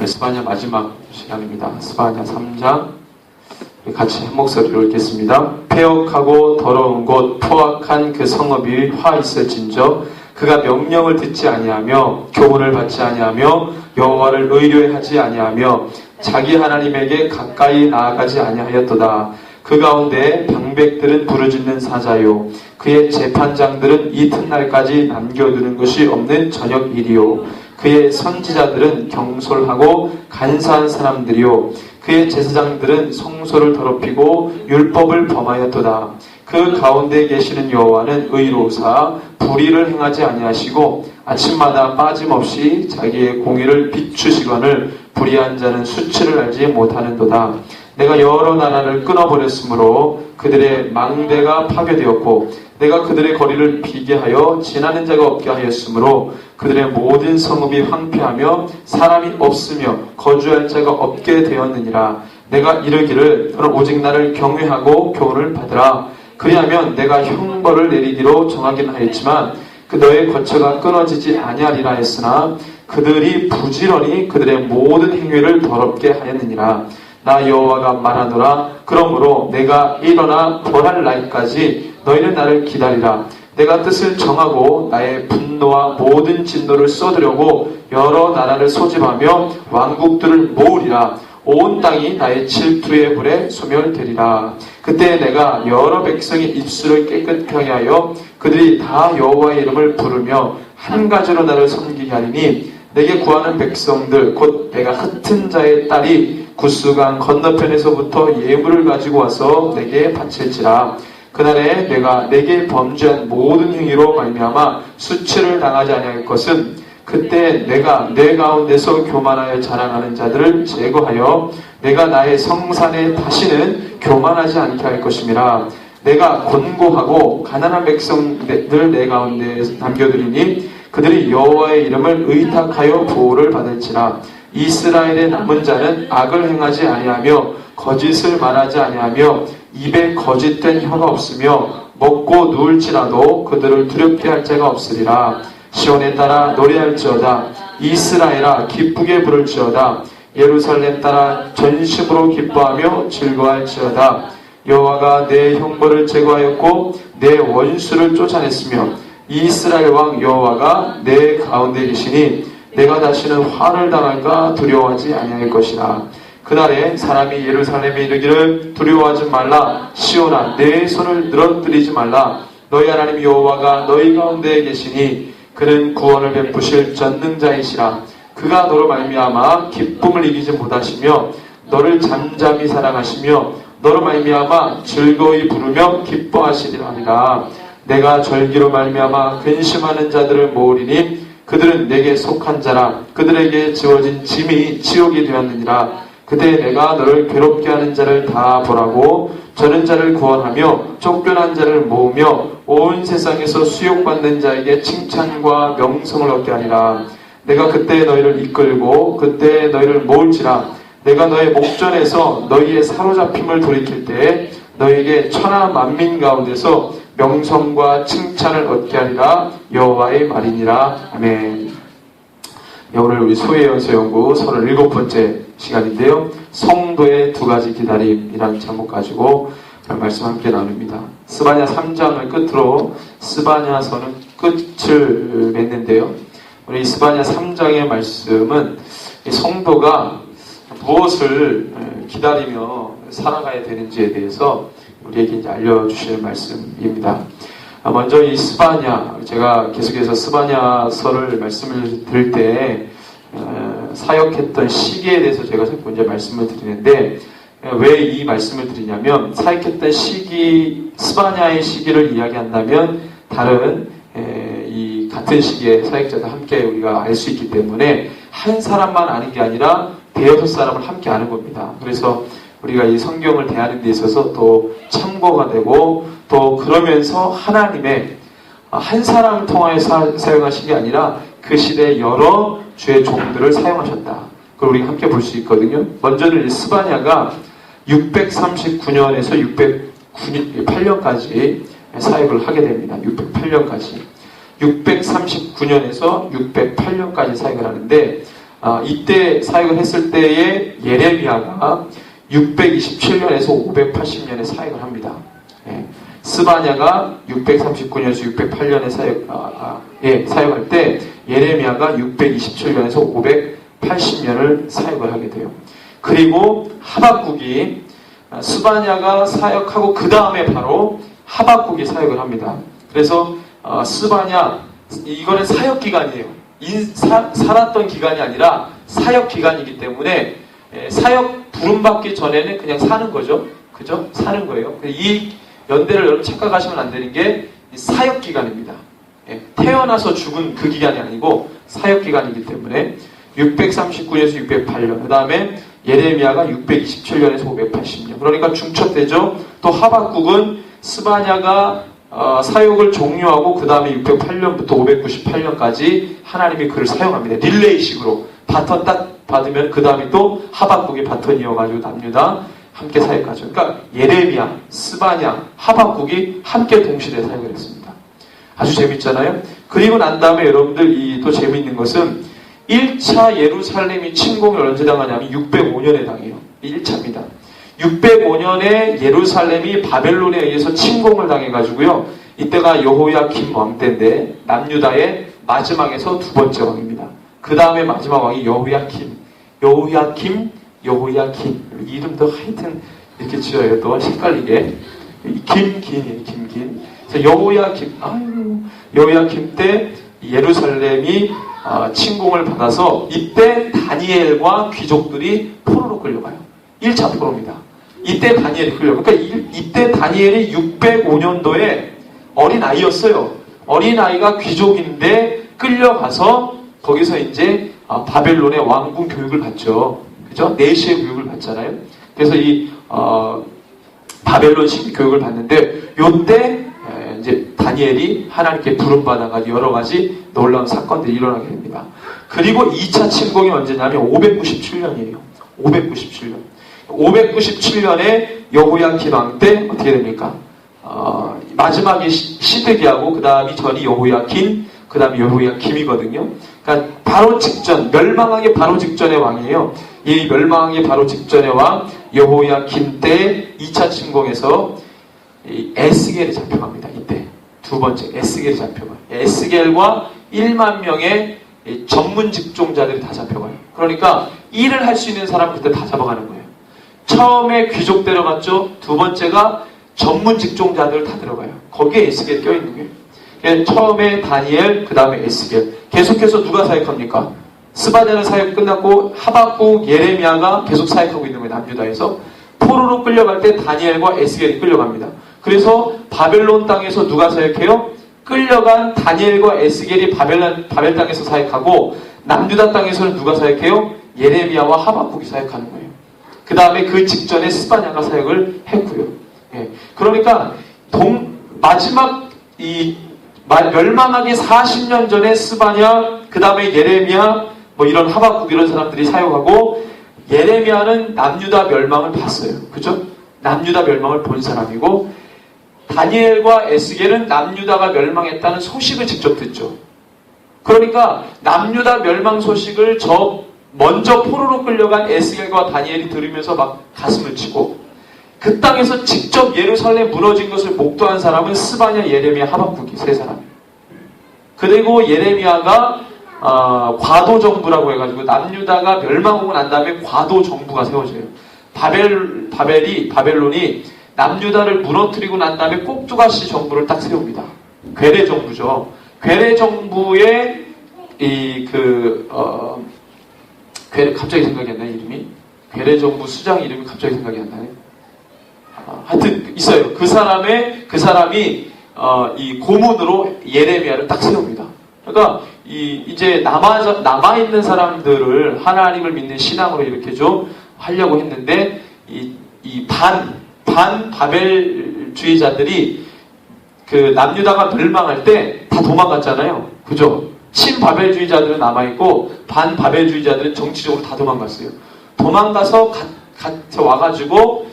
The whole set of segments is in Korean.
스바냐 마지막 시간입니다. 스바냐 3장 같이 한 목소리로 읽겠습니다. 폐역하고 더러운 곳 포악한 그 성읍이 화 있을진저 그가 명령을 듣지 아니하며 교훈을 받지 아니하며 여호와를 의뢰하지 아니하며 자기 하나님에게 가까이 나아가지 아니하였도다. 그 가운데 방백들은 부르짖는 사자요 그의 재판장들은 이튿날까지 남겨두는 것이 없는 저녁 일이요 그의 선지자들은 경솔하고 간사한 사람들이요 그의 제사장들은 성소를 더럽히고 율법을 범하였도다. 그 가운데 계시는 여호와는 의로우사 불의를 행하지 아니하시고 아침마다 빠짐없이 자기의 공의를 비추시거늘 불의한 자는 수치를 알지 못하는도다. 내가 여러 나라를 끊어버렸으므로 그들의 망대가 파괴되었고 내가 그들의 거리를 비게 하여 지나는 자가 없게 하였으므로 그들의 모든 성읍이 황폐하며 사람이 없으며 거주할 자가 없게 되었느니라. 내가 이르기를 너는 오직 나를 경외하고 교훈을 받으라. 그리하면 내가 형벌을 내리기로 정하긴 하였지만 그 너의 거처가 끊어지지 아니하리라 했으나 그들이 부지런히 그들의 모든 행위를 더럽게 하였느니라. 나 여호와가 말하노라. 그러므로 내가 일어나 벌할 날까지 너희는 나를 기다리라. 내가 뜻을 정하고 나의 분노와 모든 진노를 쏟으려고 여러 나라를 소집하며 왕국들을 모으리라. 온 땅이 나의 질투의 불에 소멸되리라. 그때 내가 여러 백성의 입술을 깨끗하게 하여 그들이 다 여호와의 이름을 부르며 한 가지로 나를 섬기게 하리니 내게 구하는 백성들 곧 내가 흩은 자의 딸이 구스강 건너편에서부터 예물을 가지고 와서 내게 바칠지라. 그날에 내가 내게 범죄한 모든 행위로 말미암아 수치를 당하지 아니할 것은 그때 내가 내 가운데서 교만하여 자랑하는 자들을 제거하여 내가 나의 성산에 다시는 교만하지 않게 할 것임이라. 내가 곤고하고 가난한 백성들 내 가운데 남겨두리니 그들이 여호와의 이름을 의탁하여 보호를 받을지라. 이스라엘의 남은 자는 악을 행하지 아니하며 거짓을 말하지 아니하며 입에 거짓된 혀가 없으며 먹고 누울지라도 그들을 두렵게 할 자가 없으리라. 시온에 따라 노래할지어다. 이스라엘아 기쁘게 부를지어다. 예루살렘 따라 전심으로 기뻐하며 즐거워할지어다. 여호와가 내 형벌을 제거하였고 내 원수를 쫓아냈으며 이스라엘 왕 여호와가 내 가운데 계시니 내가 다시는 화를 당할까 두려워하지 아니할 것이라. 그날에 사람이 예루살렘에 이르기를 두려워하지 말라. 시온아 내 손을 늘어뜨리지 말라. 너희 하나님 여호와가 너희 가운데 계시니 그는 구원을 베푸실 전능자이시라. 그가 너로 말미암아 기쁨을 이기지 못하시며 너를 잠잠히 사랑하시며 너로 말미암아 즐거이 부르며 기뻐하시리라. 내가 절기로 말미암아 근심하는 자들을 모으리니 그들은 내게 속한 자라. 그들에게 지워진 짐이 지옥이 되었느니라. 그때 내가 너를 괴롭게 하는 자를 다 보라고 저는 자를 구원하며 쫓겨난 자를 모으며 온 세상에서 수용받는 자에게 칭찬과 명성을 얻게 하리라. 내가 그때 너희를 이끌고 그때 너희를 모을지라. 내가 너의 목전에서 너희의 사로잡힘을 돌이킬 때에 너희에게 천하 만민 가운데서 명성과 칭찬을 얻게 하리라. 여호와의 말이니라. 아멘. 오늘 우리 소혜연서 연구 37번째 시간인데요. 성도의 두 가지 기다림이라는 제목 가지고 말씀 함께 나눕니다. 스바냐 3장을 끝으로 스바냐서는 끝을 맺는데요. 우리 스바냐 3장의 말씀은 성도가 무엇을 기다리며 살아가야 되는지에 대해서 우리에게 이제 알려주실 말씀입니다. 먼저 이 스바냐, 제가 계속해서 스바냐서를 말씀을 드릴 때 사역했던 시기에 대해서 제가 자꾸 이제 말씀을 드리는데 왜 이 말씀을 드리냐면 사역했던 시기, 스바냐의 시기를 이야기한다면 다른 이 같은 시기에 사역자들 함께 우리가 알 수 있기 때문에 한 사람만 아는 게 아니라 대여섯 사람을 함께 아는 겁니다. 그래서 우리가 이 성경을 대하는 데 있어서 또 참고가 되고 또 그러면서 하나님의 한 사람을 통하여 사용하신 게 아니라 그 시대에 여러 주의 종들을 사용하셨다. 그걸 우리가 함께 볼 수 있거든요. 먼저는 스바냐가 639년에서 608년까지 사역을 하게 됩니다. 608년까지. 639년에서 608년까지 사역을 하는데 이때 사역을 했을 때의 예레미야가 627년에서 580년에 사역을 합니다. 예. 스바냐가 639년에서 608년에 사역할 때 예레미야가 627년에서 580년을 사역을 하게 돼요. 그리고 하박국이 스바냐가 사역하고 그 다음에 바로 하박국이 사역을 합니다. 그래서 스바냐 이거는 사역 기간이에요. 살았던 기간이 아니라 사역 기간이기 때문에 사역 부름받기 전에는 그냥 사는 거죠. 그죠? 사는 거예요. 이 연대를 여러분 착각하시면 안 되는 게 사역 기간입니다. 태어나서 죽은 그 기간이 아니고 사역 기간이기 때문에 639년에서 608년 그 다음에 예레미야가 627년에서 580년 그러니까 중첩되죠. 또 하박국은 스바냐가 사역을 종료하고 그 다음에 608년부터 598년까지 하나님이 그를 사용합니다. 릴레이식으로 바톤 딱 받으면 그 다음에 또 하박국이 바톤 이어가지고 남유다 함께 사역하죠. 그러니까 예레미야, 스바냐, 하박국이 함께 동시대에 사역을 했습니다. 아주 재밌잖아요. 그리고 난 다음에 여러분들 또 재미있는 것은 1차 예루살렘이 침공을 언제 당하냐면 605년에 당해요. 1차입니다. 605년에 예루살렘이 바벨론에 의해서 침공을 당해가지고요. 이때가 여호야김 왕 때인데 남유다의 마지막에서 두 번째 왕입니다. 그 다음에 마지막 왕이 여호야김. 이름도 하여튼 이렇게 지어요. 또 헷갈리게. 김긴. 여호야김 때 예루살렘이 침공을 받아서 이때 다니엘과 귀족들이 포로로 끌려가요. 1차 포로입니다. 이때 다니엘이 그러니까 이때 다니엘이 605년도에 어린아이였어요. 어린아이가 귀족인데 끌려가서 거기서 이제 바벨론의 왕궁 교육을 받죠. 그죠? 내시의 교육을 받잖아요. 그래서 바벨론식 교육을 받는데 요때 이제 다니엘이 하나님께 부름받아가지고 여러 가지 놀라운 사건들이 일어나게 됩니다. 그리고 2차 침공이 언제냐면 597년이에요. 597년에 여호야김 왕 때 어떻게 됩니까? 마지막에 시드기하고 그 다음이 전이 여호야긴, 그 다음이 여호야김이거든요. 그러니까 바로 직전, 멸망하기 바로 직전의 왕이에요. 이 멸망하기 바로 직전의 왕 여호야김 때 2차 침공에서 에스겔이 잡혀갑니다. 이때 두 번째 에스겔이 잡혀가요. 에스겔과 1만 명의 전문 직종자들이 다 잡혀가요. 그러니까 일을 할 수 있는 사람 그때 다 잡아가는 거예요. 처음에 귀족 데려갔죠. 두 번째가 전문 직종자들 다 들어가요. 거기에 에스겔이 껴있는 거예요. 처음에 다니엘, 그 다음에 에스겔. 계속해서 누가 사역합니까? 스바냐는 사역 끝났고 하박국, 예레미야가 계속 사역하고 있는 거예요. 남유다에서. 포로로 끌려갈 때 다니엘과 에스겔이 끌려갑니다. 그래서 바벨론 땅에서 누가 사역해요? 끌려간 다니엘과 에스겔이 바벨 땅에서 사역하고 남유다 땅에서는 누가 사역해요? 예레미야와 하박국이 사역하는 거예요. 그 다음에 그 직전에 스바냐가 사역을 했고요. 그러니까 마지막 멸망하기 40년 전에 스바냐, 그 다음에 예레미야, 이런 하박국 이런 사람들이 사역하고 예레미야는 남유다 멸망을 봤어요. 그죠? 남유다 멸망을 본 사람이고 다니엘과 에스겔은 남유다가 멸망했다는 소식을 직접 듣죠. 그러니까 남유다 멸망 소식을 먼저 포로로 끌려간 에스겔과 다니엘이 들으면서 막 가슴을 치고 그 땅에서 직접 예루살렘 무너진 것을 목도한 사람은 스바냐, 예레미야, 하박국이 세 사람. 그리고 예레미야가 과도정부라고 해가지고 남유다가 멸망하고 난 다음에 과도정부가 세워져요. 바벨론이 남유다를 무너뜨리고 난 다음에 꼭두가시 정부를 딱 세웁니다. 괴뢰정부죠. 괴뢰정부의 갑자기 생각이 안 나요, 이름이? 괴뢰정부 수장 이름이 갑자기 생각이 안 나요. 하여튼 있어요. 그 사람이 이 고문으로 예레미야를 딱 세웁니다. 그러니까 이제 남아있는 사람들을 하나님을 믿는 신앙으로 이렇게 좀 하려고 했는데 이 반바벨주의자들이 그 남유다가 멸망할 때 다 도망갔잖아요. 그죠? 친바벨주의자들은 남아있고 반바벨주의자들은 정치적으로 다 도망갔어요. 도망가서 와가지고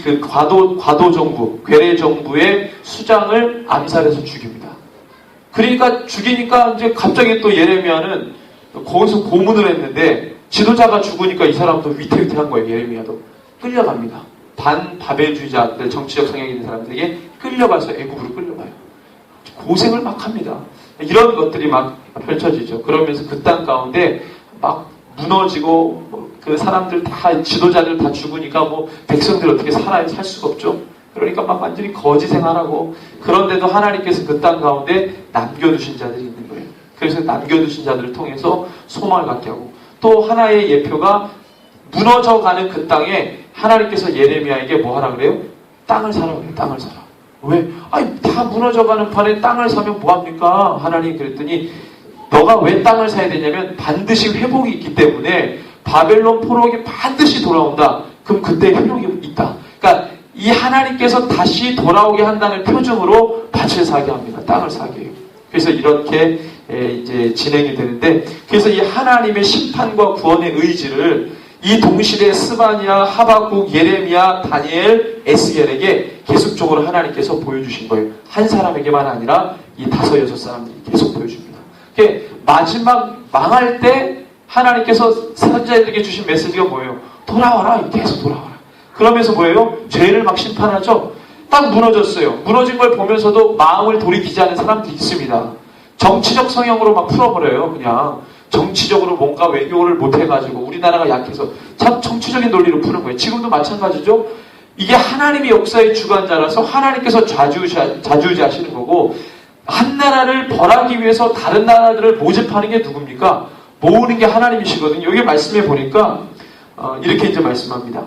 그 과도정부, 괴뢰정부의 수장을 암살해서 죽입니다. 그러니까 죽이니까 이제 갑자기 또 예레미야는 거기서 고문을 했는데 지도자가 죽으니까 이 사람도 위태위태한 거예요. 예레미야도 끌려갑니다. 반바벨주의자들, 정치적 성향이 있는 사람들에게 끌려가서 애굽으로 끌려가요. 고생을 막 합니다. 이런 것들이 막 펼쳐지죠. 그러면서 그 땅 가운데 막 무너지고 그 사람들 다 지도자들 다 죽으니까 백성들 어떻게 살 수가 없죠. 그러니까 막 완전히 거지 생활하고, 그런데도 하나님께서 그 땅 가운데 남겨두신 자들이 있는 거예요. 그래서 남겨두신 자들을 통해서 소망을 갖게 하고, 또 하나의 예표가 무너져가는 그 땅에 하나님께서 예레미야에게 뭐 하라 그래요? 땅을 사라 그래요. 땅을 사라. 왜? 아니 다 무너져가는 판에 땅을 사면 뭐합니까? 하나님 그랬더니 너가 왜 땅을 사야 되냐면 반드시 회복이 있기 때문에 바벨론 포로기 반드시 돌아온다. 그럼 그때 회복이 있다. 그러니까 이 하나님께서 다시 돌아오게 한다는 표정으로 밭을 사게 합니다. 땅을 사게 해요. 그래서 이렇게 이제 진행이 되는데, 그래서 이 하나님의 심판과 구원의 의지를 이 동시대 스바냐, 하박국, 예레미야, 다니엘, 에스겔에게 계속적으로 하나님께서 보여주신 거예요. 한 사람에게만 아니라 이 5, 6 사람들이 계속 보여줍니다. 마지막 망할 때 하나님께서 선지자들에게 주신 메시지가 뭐예요? 돌아와라. 계속 돌아와라. 그러면서 뭐예요? 죄를 막 심판하죠. 딱 무너졌어요. 무너진 걸 보면서도 마음을 돌이키지 않은 사람들이 있습니다. 정치적 성향으로 막 풀어버려요. 그냥 정치적으로 뭔가 외교를 못해가지고 우리나라가 약해서 참 정치적인 논리로 푸는 거예요. 지금도 마찬가지죠. 이게 하나님이 역사의 주관자라서 하나님께서 좌지우지하시는 거고, 한 나라를 벌하기 위해서 다른 나라들을 모집하는 게 누굽니까? 모으는 게 하나님이시거든요. 여기 말씀해 보니까 이렇게 이제 말씀합니다.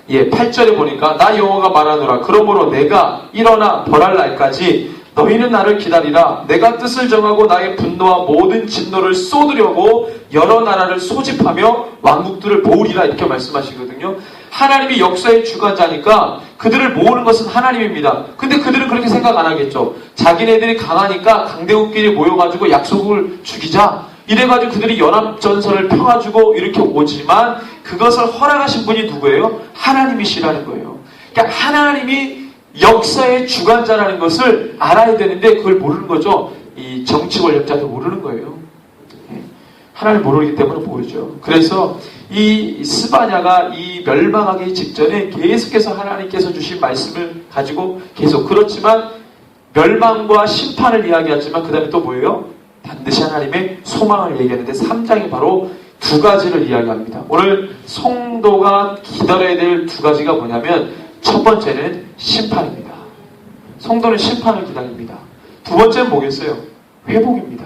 8절에 보니까 나 여호와가 말하노라. 그러므로 내가 일어나 벌할 날까지 너희는 나를 기다리라. 내가 뜻을 정하고 나의 분노와 모든 진노를 쏟으려고 여러 나라를 소집하며 왕국들을 모으리라. 이렇게 말씀하시거든요. 하나님이 역사의 주관자니까 그들을 모으는 것은 하나님입니다. 근데 그들은 그렇게 생각 안 하겠죠. 자기네들이 강하니까 강대국끼리 모여가지고 약속을 죽이자. 이래가지고 그들이 연합전선을 펴가지고 이렇게 오지만 그것을 허락하신 분이 누구예요? 하나님이시라는 거예요. 그러니까 하나님이 역사의 주관자라는 것을 알아야 되는데 그걸 모르는 거죠. 이 정치 권력자도 모르는 거예요. 하나님 모르기 때문에 모르죠. 그래서 이 스바냐가 이 멸망하기 직전에 계속해서 하나님께서 주신 말씀을 가지고 계속, 그렇지만 멸망과 심판을 이야기하지만 그 다음에 또 뭐예요? 반드시 하나님의 소망을 얘기하는데 3장이 바로 2가지를 이야기합니다. 오늘 성도가 기다려야 될 2가지가 뭐냐면, 첫 번째는 심판입니다. 성도는 심판을 기다립니다. 2번째는 뭐겠어요? 회복입니다.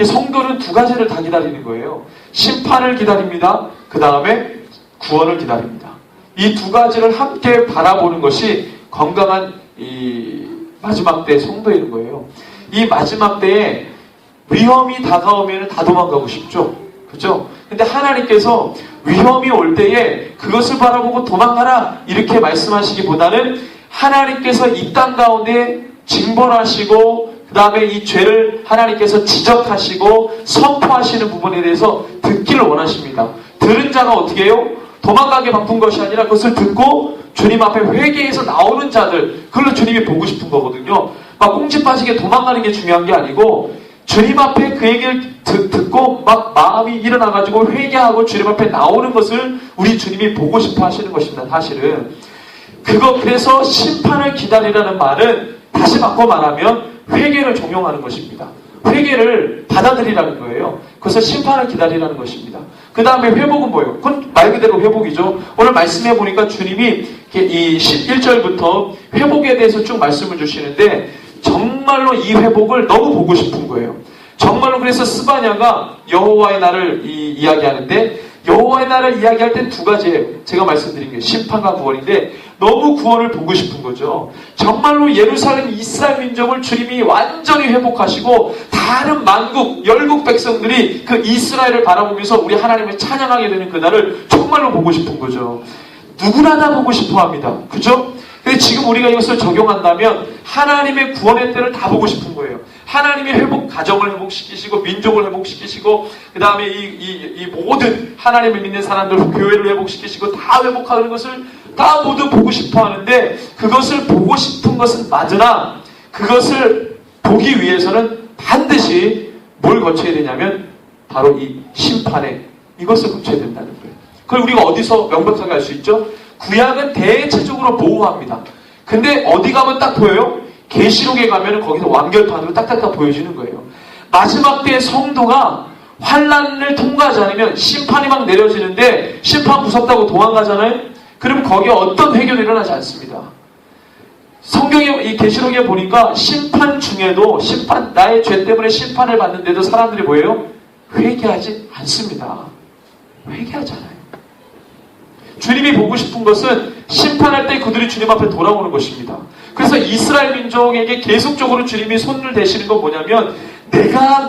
성도는 2가지를 다 기다리는 거예요. 심판을 기다립니다. 그 다음에 구원을 기다립니다. 이 2가지를 함께 바라보는 것이 건강한 이 마지막 때 성도인 거예요. 이 마지막 때에 위험이 다가오면 다 도망가고 싶죠. 그렇죠? 근데 하나님께서 위험이 올 때에 그것을 바라보고 도망가라 이렇게 말씀하시기보다는 하나님께서 이 땅 가운데 징벌하시고 그 다음에 이 죄를 하나님께서 지적하시고 선포하시는 부분에 대해서 듣기를 원하십니다. 들은 자가 어떻게 해요? 도망가게 바쁜 것이 아니라 그것을 듣고 주님 앞에 회개해서 나오는 자들, 그걸로 주님이 보고 싶은 거거든요. 막 꽁지 빠지게 도망가는 게 중요한 게 아니고 주님 앞에 그 얘기를 듣고 막 마음이 일어나가지고 회개하고 주님 앞에 나오는 것을 우리 주님이 보고 싶어 하시는 것입니다. 사실은 그래서 심판을 기다리라는 말은 다시 바꿔 말하면 회개를 종용하는 것입니다. 회개를 받아들이라는 거예요. 그래서 심판을 기다리라는 것입니다. 그 다음에 회복은 뭐예요? 그건 말 그대로 회복이죠. 오늘 말씀해 보니까 주님이 이 11절부터 회복에 대해서 쭉 말씀을 주시는데 정말로 이 회복을 너무 보고 싶은 거예요. 정말로 그래서 스바냐가 여호와의 날을 이야기하는데 여호와의 날을 이야기할 땐 2가지예요. 제가 말씀드린 게 심판과 구원인데 너무 구원을 보고 싶은 거죠. 정말로 예루살렘 이스라엘 민족을 주님이 완전히 회복하시고 다른 만국, 열국 백성들이 그 이스라엘을 바라보면서 우리 하나님을 찬양하게 되는 그날을 정말로 보고 싶은 거죠. 누구나 다 보고 싶어 합니다. 그죠? 근데 지금 우리가 이것을 적용한다면 하나님의 구원의 때를 다 보고 싶은 거예요. 하나님의 회복, 가정을 회복시키시고 민족을 회복시키시고 그 다음에 이 모든 하나님을 믿는 사람들 교회를 회복시키시고 다 회복하는 것을 다 모두 보고 싶어 하는데 그것을 보고 싶은 것은 맞으나 그것을 보기 위해서는 반드시 뭘 거쳐야 되냐면 바로 이 심판에 이것을 거쳐야 된다는 거예요. 그걸 우리가 어디서 명백하게 알 수 있죠? 구약은 대체적으로 모호합니다. 근데 어디 가면 딱 보여요? 계시록에 가면 거기서 완결판으로 딱딱딱 보여지는 거예요. 마지막 때의 성도가 환난을 통과하지 않으면 심판이 막 내려지는데 심판 무섭다고 도망가잖아요? 그럼 거기에 어떤 회개도 일어나지 않습니다. 성경에 이 계시록에 보니까 심판 중에도 나의 죄 때문에 심판을 받는데도 사람들이 뭐예요? 회개하지 않습니다. 회개하지 않아요. 주님이 보고 싶은 것은 심판할 때 그들이 주님 앞에 돌아오는 것입니다. 그래서 이스라엘 민족에게 계속적으로 주님이 손을 대시는 건 뭐냐면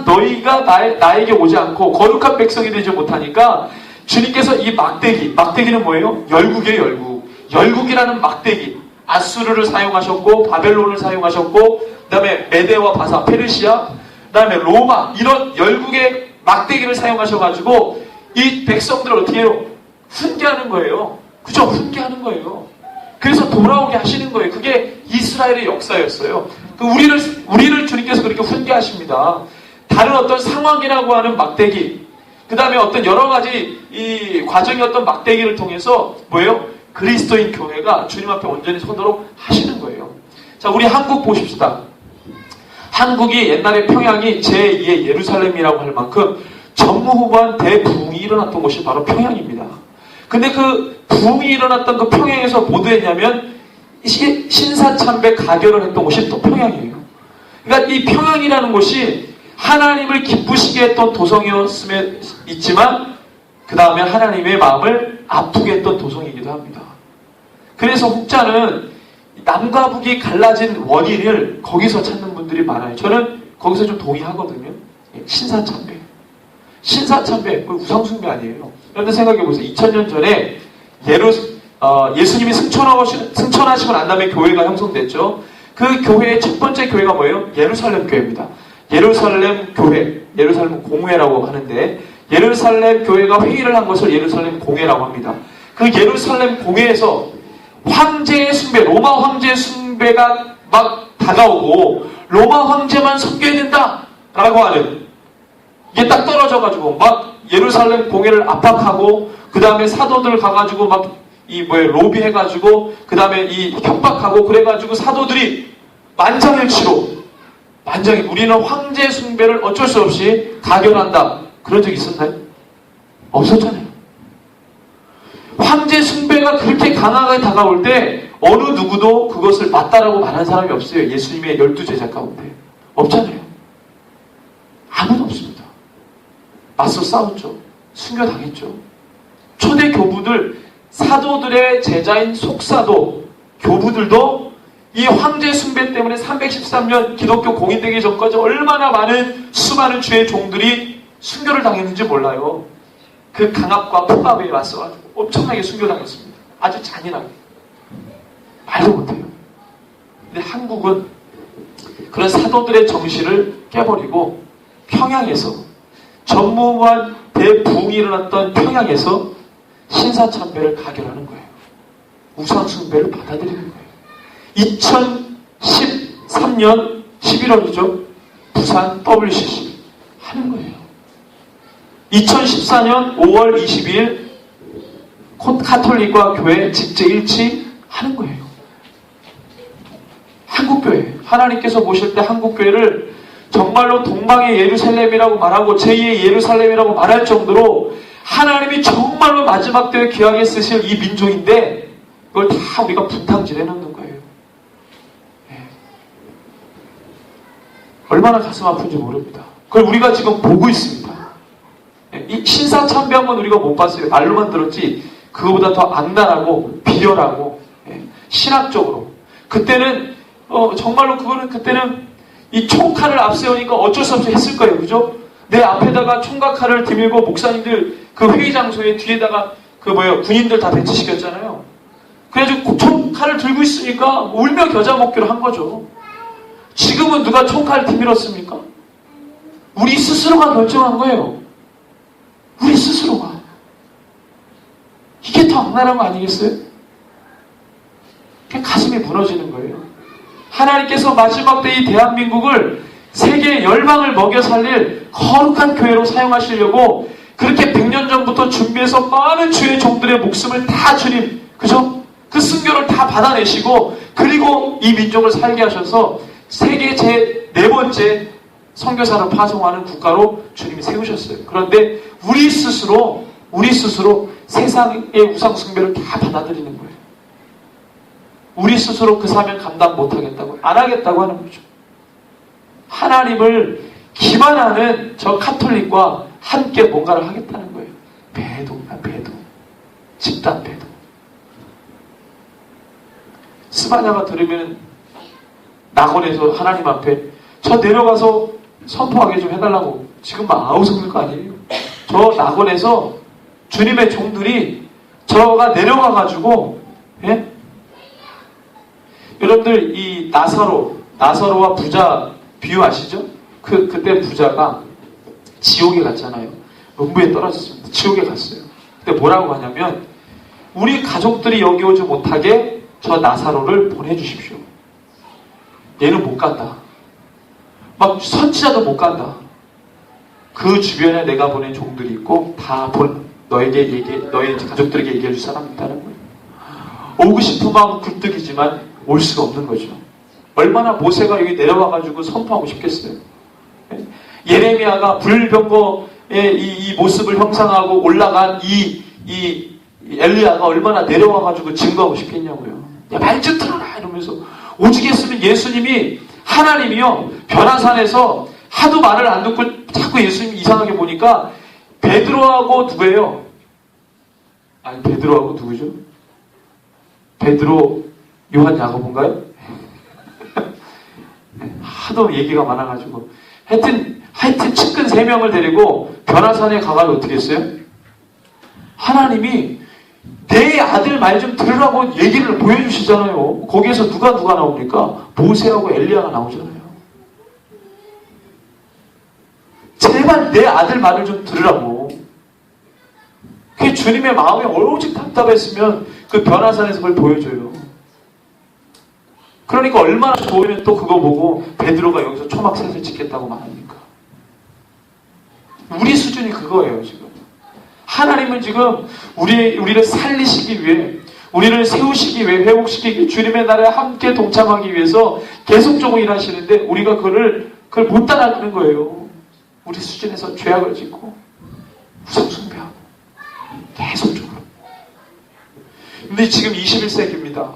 너희가 나에게 오지 않고 거룩한 백성이 되지 못하니까 주님께서 이 막대기는 뭐예요? 열국이에요. 열국이라는 막대기. 아수르를 사용하셨고 바벨론을 사용하셨고 그 다음에 메데와 바사, 페르시아, 그 다음에 로마 이런 열국의 막대기를 사용하셔가지고 이 백성들을 어떻게 해요? 훈계하는 거예요. 그죠? 훈계하는 거예요. 그래서 돌아오게 하시는 거예요. 그게 이스라엘의 역사였어요. 우리를 주님께서 그렇게 훈계하십니다. 다른 어떤 상황이라고 하는 막대기, 그 다음에 어떤 여러 가지 이 과정이 어떤 막대기를 통해서 뭐예요? 그리스도인 교회가 주님 앞에 온전히 서도록 하시는 거예요. 자, 우리 한국 보십시다. 한국이 옛날에 평양이 제2의 예루살렘이라고 할 만큼 전무후무한 대부흥이 일어났던 곳이 바로 평양입니다. 근데 그 부흥이 일어났던 그 평양에서 뭐 했냐면 신사참배 가결을 했던 곳이 또 평양이에요. 그러니까 이 평양이라는 곳이 하나님을 기쁘시게 했던 도성이었음에 있지만 그 다음에 하나님의 마음을 아프게 했던 도성이기도 합니다. 그래서 혹자는 남과 북이 갈라진 원인을 거기서 찾는 분들이 많아요. 저는 거기서 좀 동의하거든요. 신사참배. 신사참배, 우상숭배 아니에요. 그런데 생각해보세요. 2000년 전에 예수님이 승천하시고 난 다음에 교회가 형성됐죠. 그 교회의 첫 번째 교회가 뭐예요? 예루살렘 교회입니다. 예루살렘 교회, 예루살렘 공회라고 하는데 예루살렘 교회가 회의를 한 것을 예루살렘 공회라고 합니다. 그 예루살렘 공회에서 황제의 숭배, 로마 황제의 숭배가 막 다가오고 로마 황제만 섬겨야 된다라고 하는 이게 딱 떨어져가지고 막 예루살렘 공회를 압박하고 그 다음에 사도들 가가지고 막 로비해가지고 그 다음에 협박하고 그래가지고 사도들이 만장일치로 우리는 황제 숭배를 어쩔 수 없이 가결한다. 그런 적 있었나요? 없었잖아요. 황제 숭배가 그렇게 강하게 다가올 때 어느 누구도 그것을 맞다라고 말하는 사람이 없어요. 예수님의 12제자 가운데. 없잖아요. 아무도 없습니다. 맞서 싸웠죠. 순교당했죠. 초대 교부들, 사도들의 제자인 속사도, 교부들도 이 황제 숭배 때문에 313년 기독교 공인되기 전까지 얼마나 많은 수많은 주의 종들이 순교를 당했는지 몰라요. 그 강압과 폭압에 맞서가지고 엄청나게 순교당했습니다. 아주 잔인하게. 말도 못해요. 근데 한국은 그런 사도들의 정신을 깨버리고 평양에서 전무후무한 대부흥이 일어났던 평양에서 신사참배를 가결하는 거예요. 우상숭배를 받아들이는 거예요. 2013년 11월이죠. 부산 WCC 하는 거예요. 2014년 5월 22일 카톨릭과 교회 직제일치 하는 거예요. 한국교회, 하나님께서 보실 때 한국교회를 정말로 동방의 예루살렘이라고 말하고 제2의 예루살렘이라고 말할 정도로 하나님이 정말로 마지막 때에 귀하게 쓰실 이 민족인데 그걸 다 우리가 분탕질해 놓는 거예요. 얼마나 가슴 아픈지 모릅니다. 그걸 우리가 지금 보고 있습니다. 이 신사참배한 건 우리가 못 봤어요. 말로만 들었지 그거보다 더 악랄하고 비열하고 신학적으로 그때는 정말로 그때는 이 총칼을 앞세우니까 어쩔 수 없이 했을 거예요. 그죠? 내 앞에다가 총과 칼을 들고 목사님들 그 회의 장소에 뒤에다가 군인들 다 배치시켰잖아요. 그래가지고 총칼을 들고 있으니까 울며 겨자 먹기로 한 거죠. 지금은 누가 총칼을 뒤밀었습니까? 우리 스스로가 결정한 거예요. 우리 스스로가. 이게 더 악랄한 거 아니겠어요? 그냥 가슴이 무너지는 거예요. 하나님께서 마지막 때 이 대한민국을 세계 열방을 먹여 살릴 거룩한 교회로 사용하시려고 그렇게 100년 전부터 준비해서 많은 주의 종들의 목숨을 다 주님, 그죠? 그 순교를 다 받아내시고 그리고 이 민족을 살게 하셔서 세계 제4번째 선교사를 파송하는 국가로 주님이 세우셨어요. 그런데 우리 스스로 세상의 우상 숭배를 다 받아들이는 거예요. 우리 스스로 그 사명 감당 못하겠다고, 안 하겠다고 하는 거죠. 하나님을 기만하는 저 카톨릭과 함께 뭔가를 하겠다는 거예요. 배도. 집단 배도. 스바냐가 들으면 낙원에서 하나님 앞에 저 내려가서 선포하게 좀 해달라고 지금 막 아우성일 거 아니에요. 저 낙원에서 주님의 종들이 저가 내려가가지고, 예? 여러분들 이 나사로와 부자 비유 아시죠? 그때 부자가 지옥에 갔잖아요. 음부에 떨어졌습니다. 지옥에 갔어요. 근데 뭐라고 하냐면 우리 가족들이 여기 오지 못하게 저 나사로를 보내주십시오. 얘는 못 간다. 막 선지자도 못 간다. 그 주변에 내가 보낸 종들이 있고 다 너희 가족들에게 얘기해 줄 사람이 있다는 거예요. 오고 싶은 마음은 굴뚝이지만 올 수가 없는 거죠. 얼마나 모세가 여기 내려와가지고 선포하고 싶겠어요. 예레미야가 불병거의 이 모습을 형상하고 올라간 이 엘리야가 얼마나 내려와가지고 증거하고 싶겠냐고요. 야, 말 좀 들어라 이러면서 오직했으면 예수님이 하나님이요 변화산에서 하도 말을 안 듣고 자꾸 예수님이 이상하게 보니까 베드로하고 누구예요? 아니 베드로하고 누구죠? 베드로 요한 야고보인가요? 하도 얘기가 많아가지고 하여튼 측근 3명을 데리고 변화산에 가가지고 어떻게 했어요? 하나님이 내 아들 말 좀 들으라고 얘기를 보여주시잖아요. 거기에서 누가 나옵니까? 모세하고 엘리야가 나오잖아요. 제발 내 아들 말을 좀 들으라고. 그게 주님의 마음이 오직 답답했으면 그 변화산에서 그걸 보여줘요. 그러니까 얼마나 좋으면 또 그거 보고 베드로가 여기서 초막셋을 짓겠다고 말합니까? 우리 수준이 그거예요 지금. 하나님은 지금 우리를 살리시기 위해, 우리를 세우시기 위해, 회복시키기 위해, 주님의 나라에 함께 동참하기 위해서 계속적으로 일하시는데 우리가 그걸 못 따라가는 거예요. 우리 수준에서 죄악을 짓고 우상숭배하고 계속적으로. 근데 지금 21세기입니다.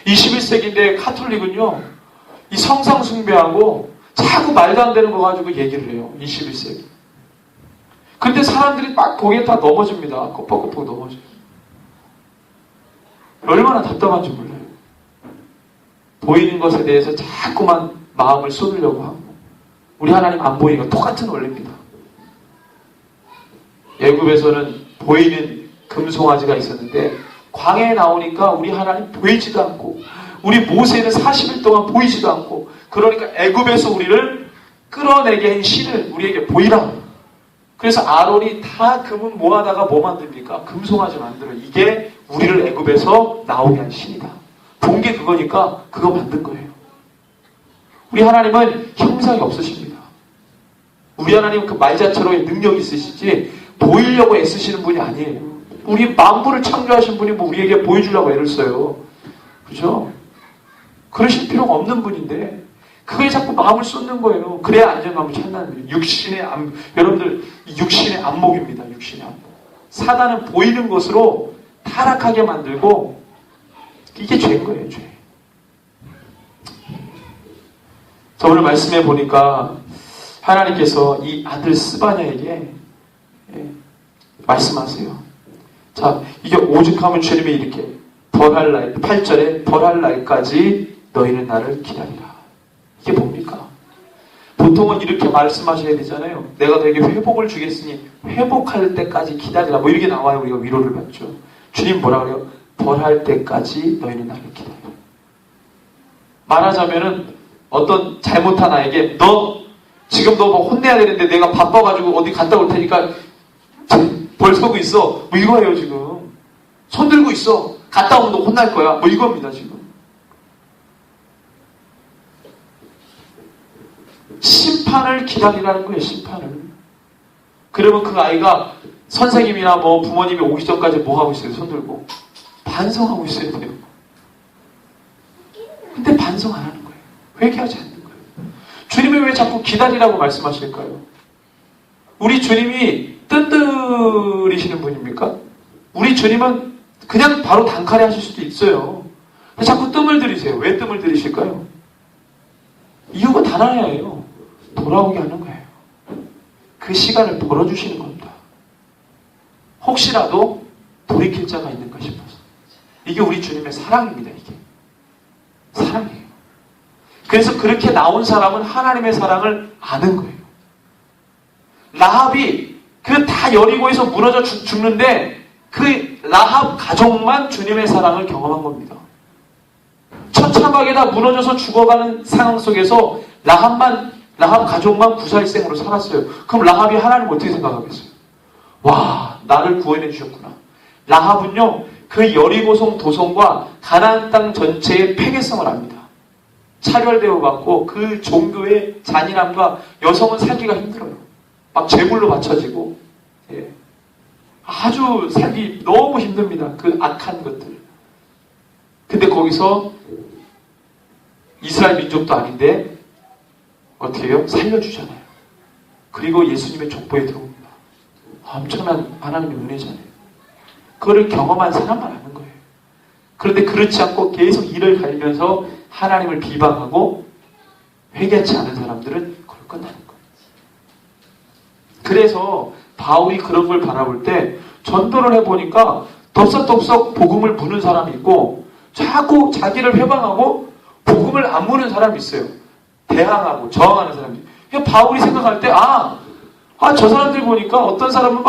21세기인데 카톨릭은요 이 성상숭배하고 자꾸 말도 안 되는 거 가지고 얘기를 해요. 21세기. 근데 사람들이 막 거기에 다 넘어집니다. 껍벅껍벅 넘어져요. 얼마나 답답한지 몰라요. 보이는 것에 대해서 자꾸만 마음을 쏟으려고 하고 우리 하나님 안 보이니까 똑같은 원리입니다. 애굽에서는 보이는 금송아지가 있었는데 광야에 나오니까 우리 하나님 보이지도 않고 우리 모세는 40일 동안 보이지도 않고 그러니까 애굽에서 우리를 끌어내게 한 신을 우리에게 보이라. 그래서 아론이 다 금은 모아다가 뭐 만듭니까? 금송아지 만들어. 이게 우리를 애굽에서 나오게 한 신이다. 본 게 그거니까 그거 만든 거예요. 우리 하나님은 형상이 없으십니다. 우리 하나님은 그 말자처럼의 능력이 있으시지 보이려고 애쓰시는 분이 아니에요. 우리 만물을 창조하신 분이 뭐 우리에게 보여주려고 애를 써요. 그죠? 그러실 필요가 없는 분인데 그거에 자꾸 마음을 쏟는 거예요. 그래야 안정감을 찾는 거예요. 여러분들 육신의 안목입니다. 육신의 안목. 사단은 보이는 것으로 타락하게 만들고 이게 죄인 거예요. 죄. 자, 오늘 말씀해 보니까 하나님께서 이 아들 스바냐에게 말씀하세요. 자, 이게 오죽하면 주님이 이렇게 8절에 벌할 날까지 너희는 나를 기다리라. 이게 뭡니까? 보통은 이렇게 말씀하셔야 되잖아요. 내가 너에게 회복을 주겠으니 회복할 때까지 기다리라. 뭐 이렇게 나와요. 우리가 위로를 받죠. 주님 뭐라 그래요? 벌할 때까지 너희는 나를 기다리라. 말하자면은 어떤 잘못한 아이에게 지금 너 뭐 혼내야 되는데 내가 바빠가지고 어디 갔다 올 테니까 벌 서고 있어. 뭐 이거예요 지금. 손 들고 있어. 갔다 오면 너 혼날 거야. 뭐 이겁니다 지금. 심판을 기다리라는 거예요. 심판을. 그러면 그 아이가 선생님이나 뭐 부모님이 오기 전까지 뭐 하고 있어요? 손 들고 반성하고 있어야 돼요. 근데 반성 안 하는 거예요. 회개하지 않는 거예요. 주님이 왜 자꾸 기다리라고 말씀하실까요? 우리 주님이 뜬들이시는 분입니까? 우리 주님은 그냥 바로 단칼에 하실 수도 있어요. 자꾸 뜸을 들이세요. 왜 뜸을 들이실까요? 이유가 단 하나예요. 돌아오게 하는 거예요. 그 시간을 벌어주시는 겁니다. 혹시라도 돌이킬 자가 있는가 싶어서. 이게 우리 주님의 사랑입니다. 이게 사랑이에요. 그래서 그렇게 나온 사람은 하나님의 사랑을 아는 거예요. 라합이 그 다 여리고에서 무너져 죽는데 그 라합 가족만 주님의 사랑을 경험한 겁니다. 처참하게 다 무너져서 죽어가는 상황 속에서 라합 가족만 구사일생으로 살았어요. 그럼 라합이 하나님 어떻게 생각하겠어요? 와, 나를 구원해 주셨구나. 라합은요, 그 여리고성 도성과 가나안 땅 전체의 폐괴성을 압니다. 차별대우 받고 그 종교의 잔인함과 여성은 살기가 힘들어요. 막 제물로 바쳐지고, 예. 아주 살기 너무 힘듭니다. 그 악한 것들. 근데 거기서 이스라엘 민족도 아닌데 어떻게 해요? 살려주잖아요. 그리고 예수님의 족보에 들어옵니다. 엄청난 하나님의 은혜잖아요. 그거를 경험한 사람만 아는 거예요. 그런데 그렇지 않고 계속 이를 갈면서 하나님을 비방하고 회개하지 않은 사람들은 그걸 끝나는 거예요. 그래서 바울이 그런 걸 바라볼 때 전도를 해보니까 덥석덥석 복음을 무는 사람이 있고 자꾸 자기를 회방하고 복음을 안 무는 사람이 있어요. 대항하고 저항하는 사람이. 바울이 생각할 때 저 사람들 보니까 어떤 사람은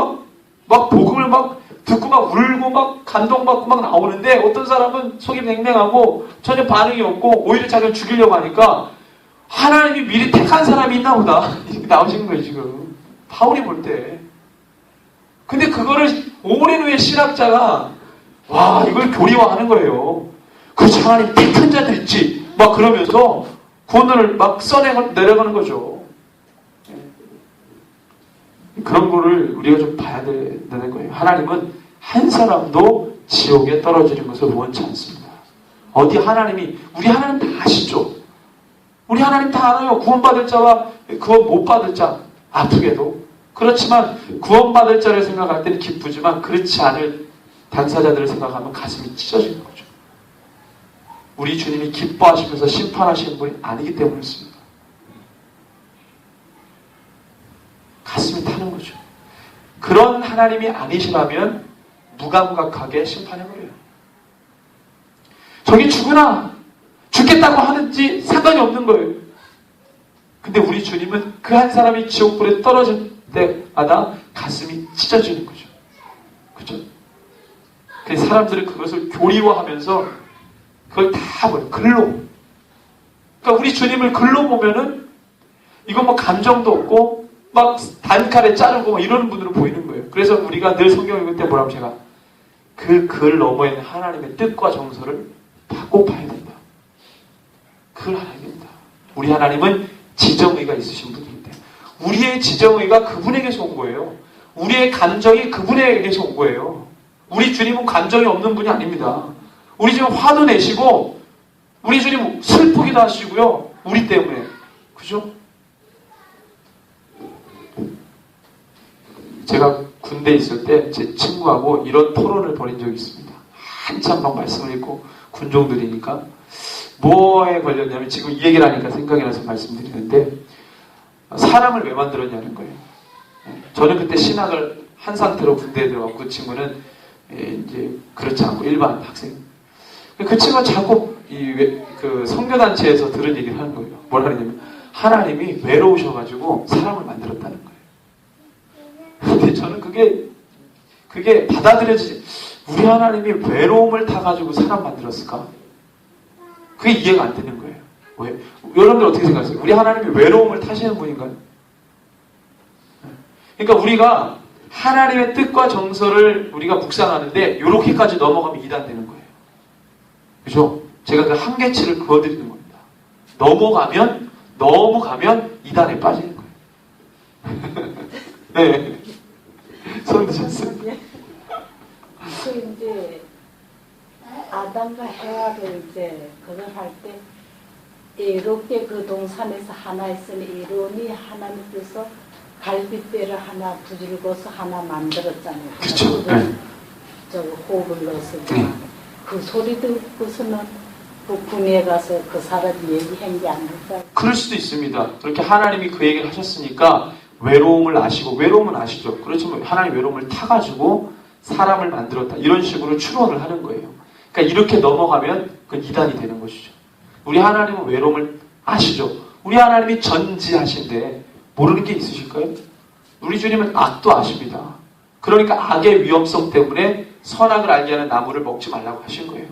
막 복음을 막 듣고 막 울고 막 감동받고 막 나오는데 어떤 사람은 속이 냉랭하고 전혀 반응이 없고 오히려 자기를 죽이려고 하니까 하나님이 미리 택한 사람이 있나 보다. 이렇게 나오신 거예요 지금. 바울이 볼 때. 근데 그거를 오랜 후에 신학자가 이걸 교리화하는 거예요. 그렇지, 하나님 택한 자들 있지. 막 그러면서 구원을 막 내려가는 거죠. 그런 거를 우리가 좀 봐야 되는 거예요. 하나님은 한 사람도 지옥에 떨어지는 것을 원치 않습니다. 우리 하나님 다 아시죠? 우리 하나님 다 알아요. 구원받을 자와 구원 못 받을 자, 아프게도. 그렇지만 구원받을 자를 생각할 때는 기쁘지만 그렇지 않을 당사자들을 생각하면 가슴이 찢어지는 거죠. 우리 주님이 기뻐하시면서 심판하시는 분이 아니기 때문에 그렇습니다. 가슴이 타는 거죠. 그런 하나님이 아니시라면 무감각하게 심판해버려요. 저기 죽으나 죽겠다고 하는지 상관이 없는 거예요. 근데 우리 주님은 그 한 사람이 지옥불에 떨어질 때마다 가슴이 찢어지는 거죠. 그죠? 그래서 사람들은 그것을 교리화하면서 그걸 다 봐요. 글로. 그러니까 우리 주님을 글로 보면은 이건 뭐 감정도 없고 막 단칼에 자르고 막 이러는 분으로 보이는 거예요. 그래서 우리가 늘 성경 읽을 때 뭐라고 제가 그 글 너머에 있는 하나님의 뜻과 정서를 꼭 봐야 된다. 그걸 알아야 된다. 우리 하나님은 지정의가 있으신 분인데 우리의 지정의가 그분에게서 온 거예요. 우리의 감정이 그분에게서 온 거예요. 우리 주님은 감정이 없는 분이 아닙니다. 우리 주님 화도 내시고 우리 주님 슬프기도 하시고요. 우리 때문에. 그죠? 제가 군대에 있을 때 제 친구하고 이런 토론을 벌인 적이 있습니다. 한참 막 말씀을 읽고 군종들이니까 뭐에 걸렸냐면 지금 이 얘기를 하니까 생각이 나서 말씀드리는데 사람을 왜 만들었냐는 거예요. 저는 그때 신학을 한 상태로 군대에 들어갔고 그 친구는 이제 그렇지 않고 일반 학생. 그 친구가 자꾸 그 선교단체에서 들은 얘기를 하는 거예요. 뭘 하느냐면 하나님이 외로우셔가지고 사람을 만들었다는 거예요. 근데 저는 그게 받아들여지지. 우리 하나님이 외로움을 타가지고 사람 만들었을까? 그게 이해가 안 되는 거예요. 왜? 여러분들 어떻게 생각하세요? 우리 하나님이 외로움을 타시는 분인가요? 그러니까 우리가 하나님의 뜻과 정서를 우리가 묵상하는데 이렇게까지 넘어가면 이단되는 거예요. 그죠? 제가 그 한계치를 그어드리는 겁니다. 넘어가면 이단에 빠지는 거예요. 네. 손 드셨어요? 그 이제 아담과 헤아를 이제 그걸 할 때 이렇게 그 동산에서 하나 있으니 이론이 하나님께서 갈빗대를 하나 부질고서 하나 만들었잖아요. 그렇죠. 네. 저 호흡을 넣어서 네. 그 소리 듣고서는 그 군에 가서 그 사람이 얘기한 게 아닐까. 그럴 수도 있습니다. 그렇게 하나님이 그 얘기를 하셨으니까 외로움을 아시고, 외로움은 아시죠. 그렇지만 하나님 외로움을 타가지고 사람을 만들었다. 이런 식으로 추론을 하는 거예요. 그러니까 이렇게 넘어가면 그건 이단이 되는 것이죠. 우리 하나님은 외로움을 아시죠. 우리 하나님이 전지하신데 모르는 게 있으실까요? 우리 주님은 악도 아십니다. 그러니까 악의 위험성 때문에 선악을 알게 하는 나무를 먹지 말라고 하신 거예요.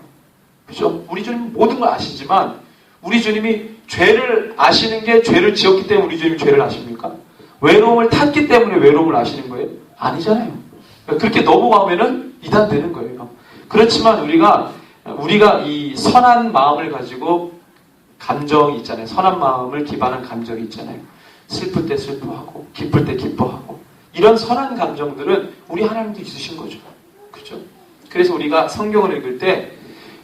그죠? 우리 주님은 모든 걸 아시지만 우리 주님이 죄를 아시는 게 죄를 지었기 때문에 우리 주님이 죄를 아십니까? 외로움을 탔기 때문에 외로움을 아시는 거예요? 아니잖아요. 그렇게 넘어가면은 이단되는 거예요. 그렇지만 우리가 이 선한 마음을 가지고 감정이 있잖아요. 선한 마음을 기반한 감정이 있잖아요. 슬플 때 슬퍼하고 기쁠 때 기뻐하고 이런 선한 감정들은 우리 하나님도 있으신 거죠. 그렇죠? 그래서 우리가 성경을 읽을 때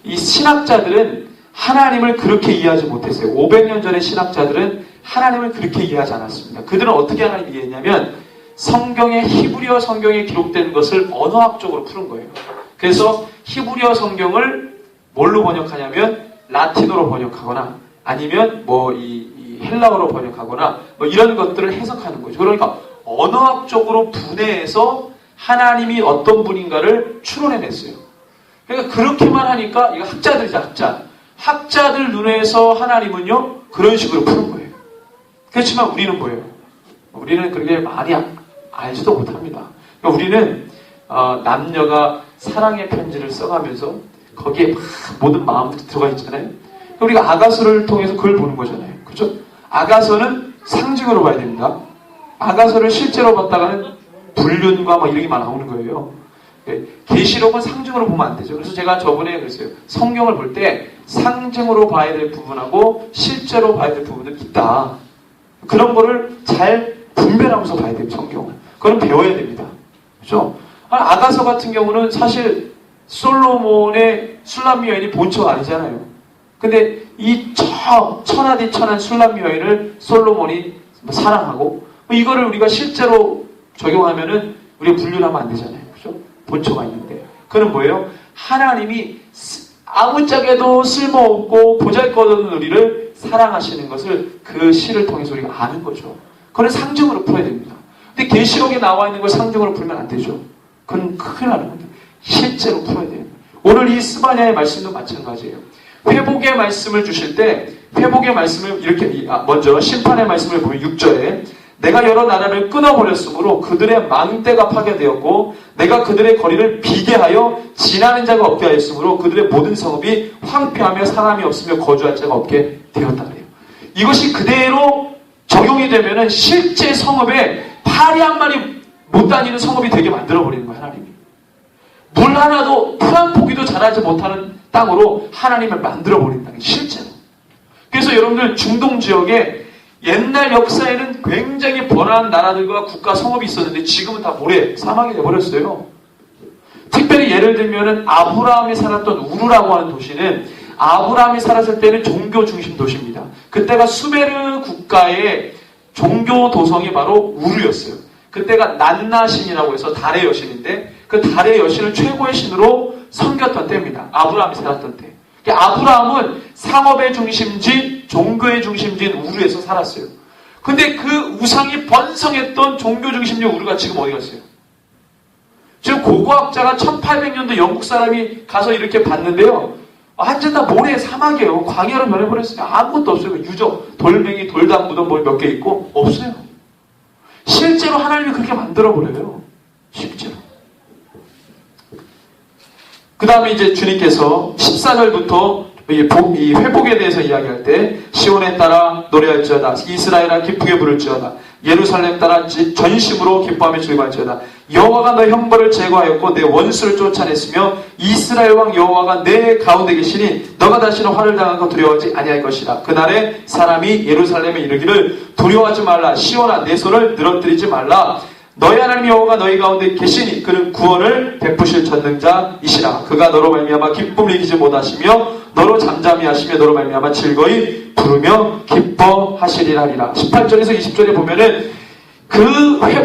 이 신학자들은 하나님을 그렇게 이해하지 못했어요. 500년 전의 신학자들은 하나님을 그렇게 이해하지 않았습니다. 그들은 어떻게 하나님을 이해했냐면 성경의 히브리어 성경에 기록된 것을 언어학적으로 푸는 거예요. 그래서 히브리어 성경을 뭘로 번역하냐면 라틴어로 번역하거나 아니면 이 헬라어로 번역하거나 이런 것들을 해석하는 거죠. 그러니까 언어학적으로 분해해서 하나님이 어떤 분인가를 추론해냈어요. 그러니까 그렇게만 하니까 이거 학자들이죠, 학자들 눈에서 하나님은요 그런 식으로 푸는 거예요. 그렇지만 우리는 뭐예요? 우리는 그렇게 많이 알지도 못합니다. 그러니까 우리는 남녀가 사랑의 편지를 써가면서 거기에 막 모든 마음들이 들어가 있잖아요. 우리가 아가서를 통해서 그걸 보는 거잖아요. 그렇죠? 아가서는 상징으로 봐야 됩니다. 아가서를 실제로 봤다가는 불륜과 막 이런 게 나오는 거예요. 계시록은 상징으로 보면 안 되죠. 그래서 제가 저번에 그랬어요. 성경을 볼 때 상징으로 봐야 될 부분하고 실제로 봐야 될 부분은 있다. 그런 거를 잘 분별하면서 봐야 돼요. 성경을. 그건 배워야 됩니다. 그렇죠? 아가서 같은 경우는 사실 솔로몬의 술람미 여인이 본처가 아니잖아요. 근데 이 천하디 천한 술람미 여인을 솔로몬이 사랑하고 이거를 우리가 실제로 적용하면은 우리가 분류하면 안 되잖아요. 그죠? 본처가 있는데. 그는 뭐예요? 하나님이 아무짝에도 쓸모없고 보잘것없는 우리를 사랑하시는 것을 그 시를 통해서 우리가 아는 거죠. 그건 상징으로 풀어야 됩니다. 근데 계시록에 나와 있는 걸 상징으로 풀면 안 되죠. 그건 큰일 나는 겁니다. 실제로 풀어야 돼요. 오늘 이 스바냐의 말씀도 마찬가지예요. 회복의 말씀을 주실 때 회복의 말씀을 이렇게 먼저 심판의 말씀을 보면 6절에 내가 여러 나라를 끊어버렸으므로 그들의 망대가 파괴되었고 내가 그들의 거리를 비게 하여 지나는 자가 없게 하였으므로 그들의 모든 성읍이 황폐하며 사람이 없으며 거주할 자가 없게 되었다 그래요. 이것이 그대로 적용이 되면은 실제 성읍에 파리 한 마리 못 다니는 성읍이 되게 만들어버리는 거예요. 하나님이. 물 하나도 풀 한 포기도 자라지 못하는 땅으로 하나님을 만들어버린다. 실제로. 그래서 여러분들 중동 지역에 옛날 역사에는 굉장히 번화한 나라들과 국가 성읍이 있었는데 지금은 다 모래, 사막이 돼버렸어요. 특별히 예를 들면은 아브라함이 살았던 우르라고 하는 도시는 아브라함이 살았을 때는 종교 중심 도시입니다. 그때가 수메르 국가의 종교 도성이 바로 우르였어요. 그때가 난나신이라고 해서 달의 여신인데 그 달의 여신을 최고의 신으로 섬겼던 때입니다. 아브라함이 살았던 때. 아브라함은 상업의 중심지, 종교의 중심지인 우르에서 살았어요. 근데 그 우상이 번성했던 종교 중심지 우르가 지금 어디 갔어요? 지금 고고학자가 1800년도 영국 사람이 가서 이렇게 봤는데요. 완전 다 모래 사막이에요. 광야로 변해버렸어요. 아무것도 없어요. 유적, 돌멩이, 돌담 무덤 몇 개 있고 없어요. 실제로 하나님이 그렇게 만들어버려요. 실제로. 그 다음에 이제 주님께서 14절부터 이 회복에 대해서 이야기할 때 시온에 따라 노래할지어다 이스라엘아 기쁘게 부를지어다 예루살렘 따라 전심으로 기뻐하며 즐거할지어다 여호와가 너의 형벌을 제거하였고 내 원수를 쫓아냈으며 이스라엘 왕 여호와가 내 가운데 계시니 너가 다시는 화를 당한 거 두려워하지 아니할 것이라. 그날에 사람이 예루살렘에 이르기를 두려워하지 말라. 시온아 내 손을 늘어뜨리지 말라. 너희 하나님 여호와가 너희 가운데 계시니 그는 구원을 베푸실 전능자이시라. 그가 너로 말미암아 기쁨을 이기지 못하시며 너로 잠잠히 하시며 너로 말미암아 즐거이 부르며 기뻐하시리라. 18절에서 20절에 보면은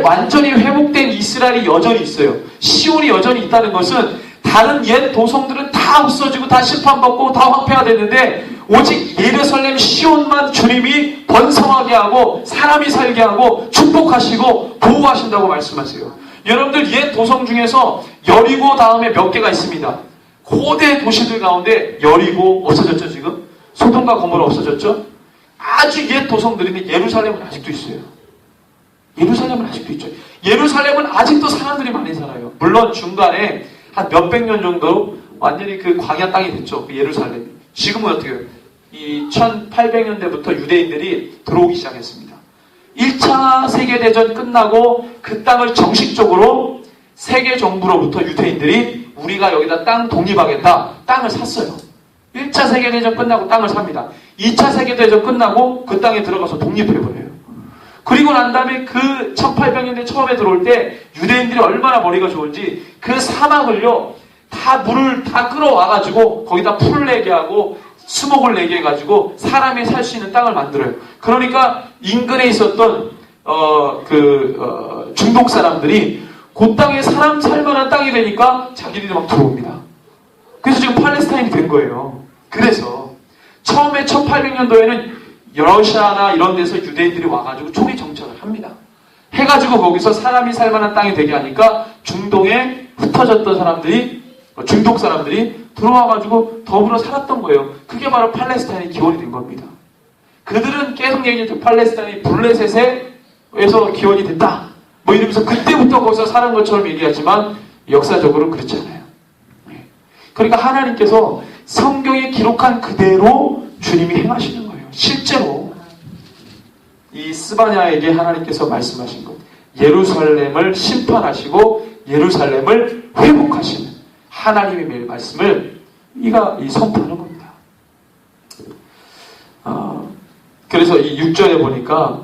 완전히 회복된 이스라엘이 여전히 있어요. 시온이 여전히 있다는 것은 다른 옛 도성들은 다 없어지고 다 심판받고 다 황폐가 됐는데 오직 예루살렘 시온만 주님이 번성하게 하고 사람이 살게 하고 축복하시고 보호하신다고 말씀하세요. 여러분들 옛 도성 중에서 여리고 다음에 몇 개가 있습니다. 고대 도시들 가운데 여리고 없어졌죠 지금? 소돔과 고모라 없어졌죠? 아주 옛 도성들인데 예루살렘은 아직도 있어요. 예루살렘은 아직도 있죠. 예루살렘은 아직도 사람들이 많이 살아요. 물론 중간에 한 몇백 년 정도 완전히 그 광야 땅이 됐죠. 그 예루살렘이. 지금은 어떻게 해요? 이 1800년대부터 유대인들이 들어오기 시작했습니다. 1차 세계대전 끝나고 그 땅을 정식적으로 세계 정부로부터 유대인들이 우리가 여기다 땅 독립하겠다. 땅을 샀어요. 1차 세계대전 끝나고 땅을 삽니다. 2차 세계대전 끝나고 그 땅에 들어가서 독립해버려요. 그리고 난 다음에 그 1800년대 처음에 들어올 때 유대인들이 얼마나 머리가 좋은지 그 사막을요 다 물을 다 끌어와가지고 거기다 풀을 내게 하고 수목을 내게 해가지고 사람이 살 수 있는 땅을 만들어요. 그러니까 인근에 있었던 중동 사람들이 그 땅에 사람 살만한 땅이 되니까 자기들이 막 들어옵니다. 그래서 지금 팔레스타인이 된 거예요. 그래서 처음에 1800년도에는 러시아나 이런 데서 유대인들이 와가지고 초기 정착을 합니다. 해가지고 거기서 사람이 살만한 땅이 되게 하니까 중동에 흩어졌던 사람들이 중동 사람들이 들어와가지고 더불어 살았던 거예요. 그게 바로 팔레스타인의 기원이 된 겁니다. 그들은 계속 얘기했죠. 팔레스타인이 블레셋에서 기원이 됐다. 뭐 이러면서 그때부터 거기서 사는 것처럼 얘기하지만 역사적으로 그렇지 않아요. 그러니까 하나님께서 성경에 기록한 그대로 주님이 행하시는 거예요. 실제로 이 스바냐에게 하나님께서 말씀하신 것, 예루살렘을 심판하시고 예루살렘을 회복하시는 하나님의 매일 말씀을 이가 선포하는 겁니다. 그래서 이 6절에 보니까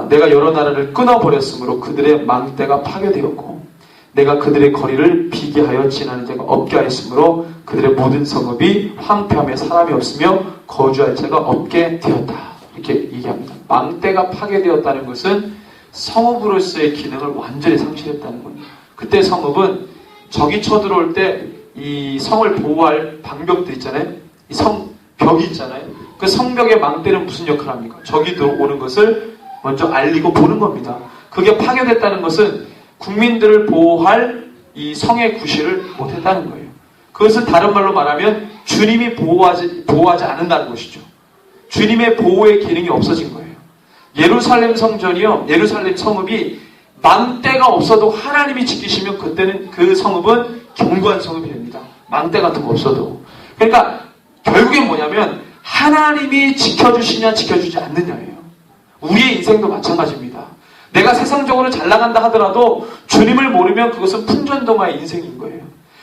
내가 여러 나라를 끊어버렸으므로 그들의 망대가 파괴되었고 내가 그들의 거리를 비게 하여 지나는 자가 없게 하였으므로 그들의 모든 성읍이 황폐하며 사람이 없으며 거주할 자가 없게 되었다. 이렇게 얘기합니다. 망대가 파괴되었다는 것은 성읍으로서의 기능을 완전히 상실했다는 겁니다. 그때 성읍은 적이 쳐들어올 때 이 성을 보호할 방벽들 있잖아요. 이 성벽이 있잖아요. 그 성벽의 망대는 무슨 역할을 합니까? 적이 들어오는 것을 먼저 알리고 보는 겁니다. 그게 파괴됐다는 것은 국민들을 보호할 이 성의 구실을 못했다는 거예요. 그것은 다른 말로 말하면 주님이 보호하지 않는다는 것이죠. 주님의 보호의 기능이 없어진 거예요. 예루살렘 성전이요, 예루살렘 성읍이 망대가 없어도 하나님이 지키시면 그때는 그 성읍은 견고한 성읍이 됩니다. 망대 같은 거 없어도. 그러니까 결국엔 뭐냐면 하나님이 지켜주시냐 지켜주지 않느냐예요. 우리의 인생도 마찬가지입니다. 내가 세상적으로 잘 나간다 하더라도 주님을 모르면 그것은 풍전등화의 인생인 거예요.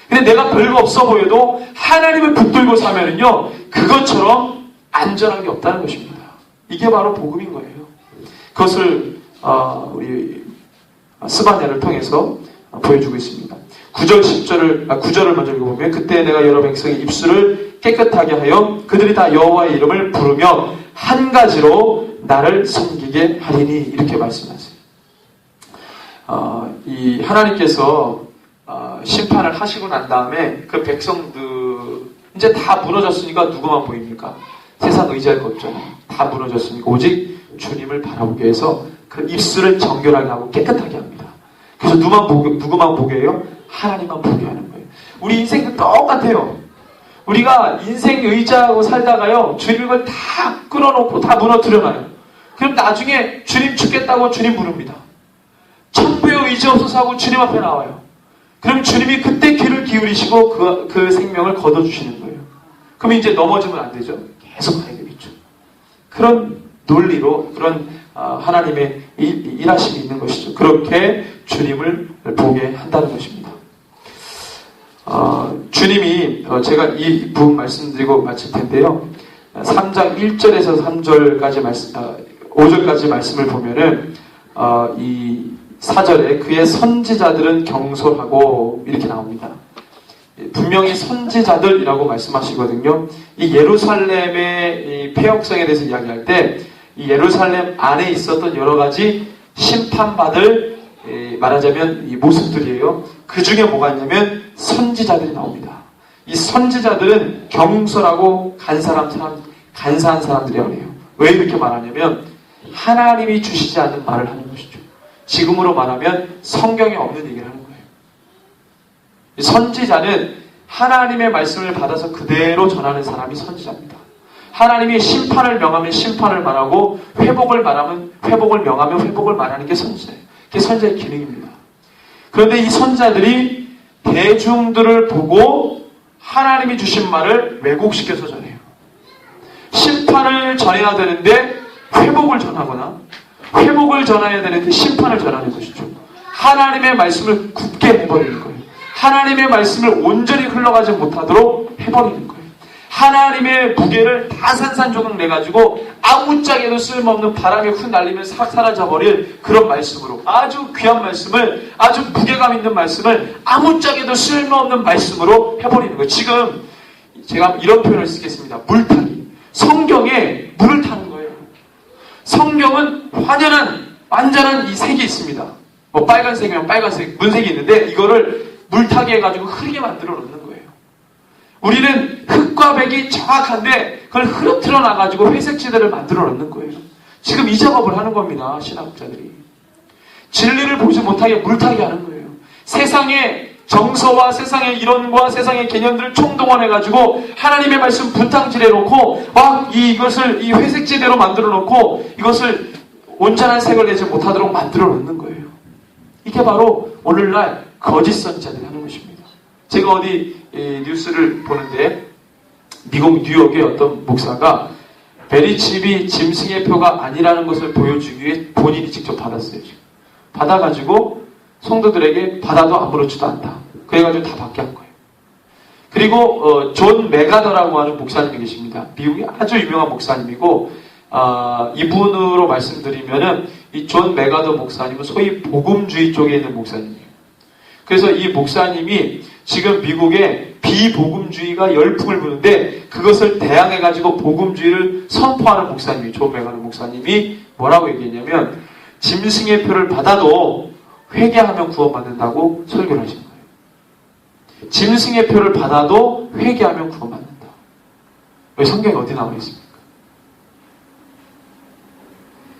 근데 내가 별거 없어 보여도 하나님을 붙들고 사면은요, 그것처럼 안전한 게 없다는 것입니다. 이게 바로 복음인 거예요. 그것을 우리 스바냐를 통해서 보여주고 있습니다. 9절을 먼저 읽어보면 그때 내가 여러 백성의 입술을 깨끗하게 하여 그들이 다 여호와의 이름을 부르며 한 가지로 나를 섬기게 하리니 이렇게 말씀하세요. 이 하나님께서 심판을 하시고 난 다음에 그 백성들 이제 다 무너졌으니까 누구만 보입니까? 세상 의지할 거 없잖아요. 다 무너졌으니까 오직 주님을 바라보게 해서 그 입술을 정결하게 하고 깨끗하게 합니다. 그래서 누구만 보게 해요? 하나님만 보게 하는 거예요. 우리 인생도 똑같아요. 우리가 인생 의지하고 살다가요, 주님을 다 끌어놓고 다 무너뜨려놔요. 그럼 나중에 주님 죽겠다고 주님 부릅니다. 천부의 의지 없어서 하고 주님 앞에 나와요. 그럼 주님이 그때 귀를 기울이시고 그 생명을 걷어주시는 거예요. 그럼 이제 넘어지면 안 되죠. 계속 가야 되겠죠. 그런 논리로, 그런 하나님의 일하심이 있는 것이죠. 그렇게 주님을 보게 한다는 것입니다. 주님이 제가 이 부분 말씀드리고 마칠 텐데요. 3장 1절에서 3절까지 5절까지 말씀을 보면은 이 4절에 그의 선지자들은 경솔하고 이렇게 나옵니다. 분명히 선지자들이라고 말씀하시거든요. 이 예루살렘의 이 폐역성에 대해서 이야기할 때 이 예루살렘 안에 있었던 여러 가지 심판받을 말하자면 이 모습들이에요. 그 중에 뭐가 있냐면 선지자들이 나옵니다. 이 선지자들은 경솔하고 간사한 사람들이라고 해요. 왜 이렇게 말하냐면 하나님이 주시지 않는 말을 하는 것이죠. 지금으로 말하면 성경에 없는 얘기를 하는 거예요. 이 선지자는 하나님의 말씀을 받아서 그대로 전하는 사람이 선지자입니다. 하나님이 심판을 명하면 심판을 말하고 회복을 말하면 회복을 명하면 회복을 말하는 게 선지자예요. 그게 선지자의 기능입니다. 그런데 이 선지자들이 대중들을 보고 하나님이 주신 말을 왜곡시켜서 전해요. 심판을 전해야 되는데 회복을 전하거나 회복을 전해야 되는데 심판을 전하는 것이죠. 하나님의 말씀을 굽게 해버리는 거예요. 하나님의 말씀을 온전히 흘러가지 못하도록 해버리는 거예요. 하나님의 무게를 다 산산조각 내가지고 아무짝에도 쓸모없는 바람에 훅 날리면 싹 사라져버릴 그런 말씀으로 아주 귀한 말씀을 아주 무게감 있는 말씀을 아무짝에도 쓸모없는 말씀으로 해버리는 거예요. 지금 제가 이런 표현을 쓰겠습니다. 물타기. 성경에 물을 타는 거예요. 성경은 완전한 이 색이 있습니다. 뭐 빨간색이면 빨간색, 문색이 있는데 이거를 물타기 해가지고 흐리게 만들어 놓는 거예요. 우리는 흑과 백이 정확한데 그걸 흐르트러 놔가지고 회색지대를 만들어 놓는 거예요. 지금 이 작업을 하는 겁니다. 신학자들이. 진리를 보지 못하게 물타기 하는 거예요. 세상의 정서와 세상의 이론과 세상의 개념들을 총동원해가지고 하나님의 말씀 분탕질해 놓고 막 이것을 이 회색지대로 만들어 놓고 이것을 온전한 색을 내지 못하도록 만들어 놓는 거예요. 이게 바로 오늘날 거짓 선지자들이 하는 것입니다. 제가 어디 뉴스를 보는데 미국 뉴욕의 어떤 목사가 베리칩이 짐승의 표가 아니라는 것을 보여주기 위해 본인이 직접 받았어요. 지금. 받아가지고 성도들에게 받아도 아무렇지도 않다. 그래가지고 다 받게 한 거예요. 그리고 존 메가더라고 하는 목사님이 계십니다. 미국의 아주 유명한 목사님이고 이분으로 말씀드리면은 이 존 메가더 목사님은 소위 복음주의 쪽에 있는 목사님이에요. 그래서 이 목사님이 지금 미국에 비복음주의가 열풍을 부는데 그것을 대항해가지고 복음주의를 선포하는 목사님이 존 메가더 목사님이 뭐라고 얘기했냐면 짐승의 표를 받아도 회개하면 구원받는다고 설교를 하신 거예요. 짐승의 표를 받아도 회개하면 구원받는다. 왜 성경에 어디 나와 있습니까?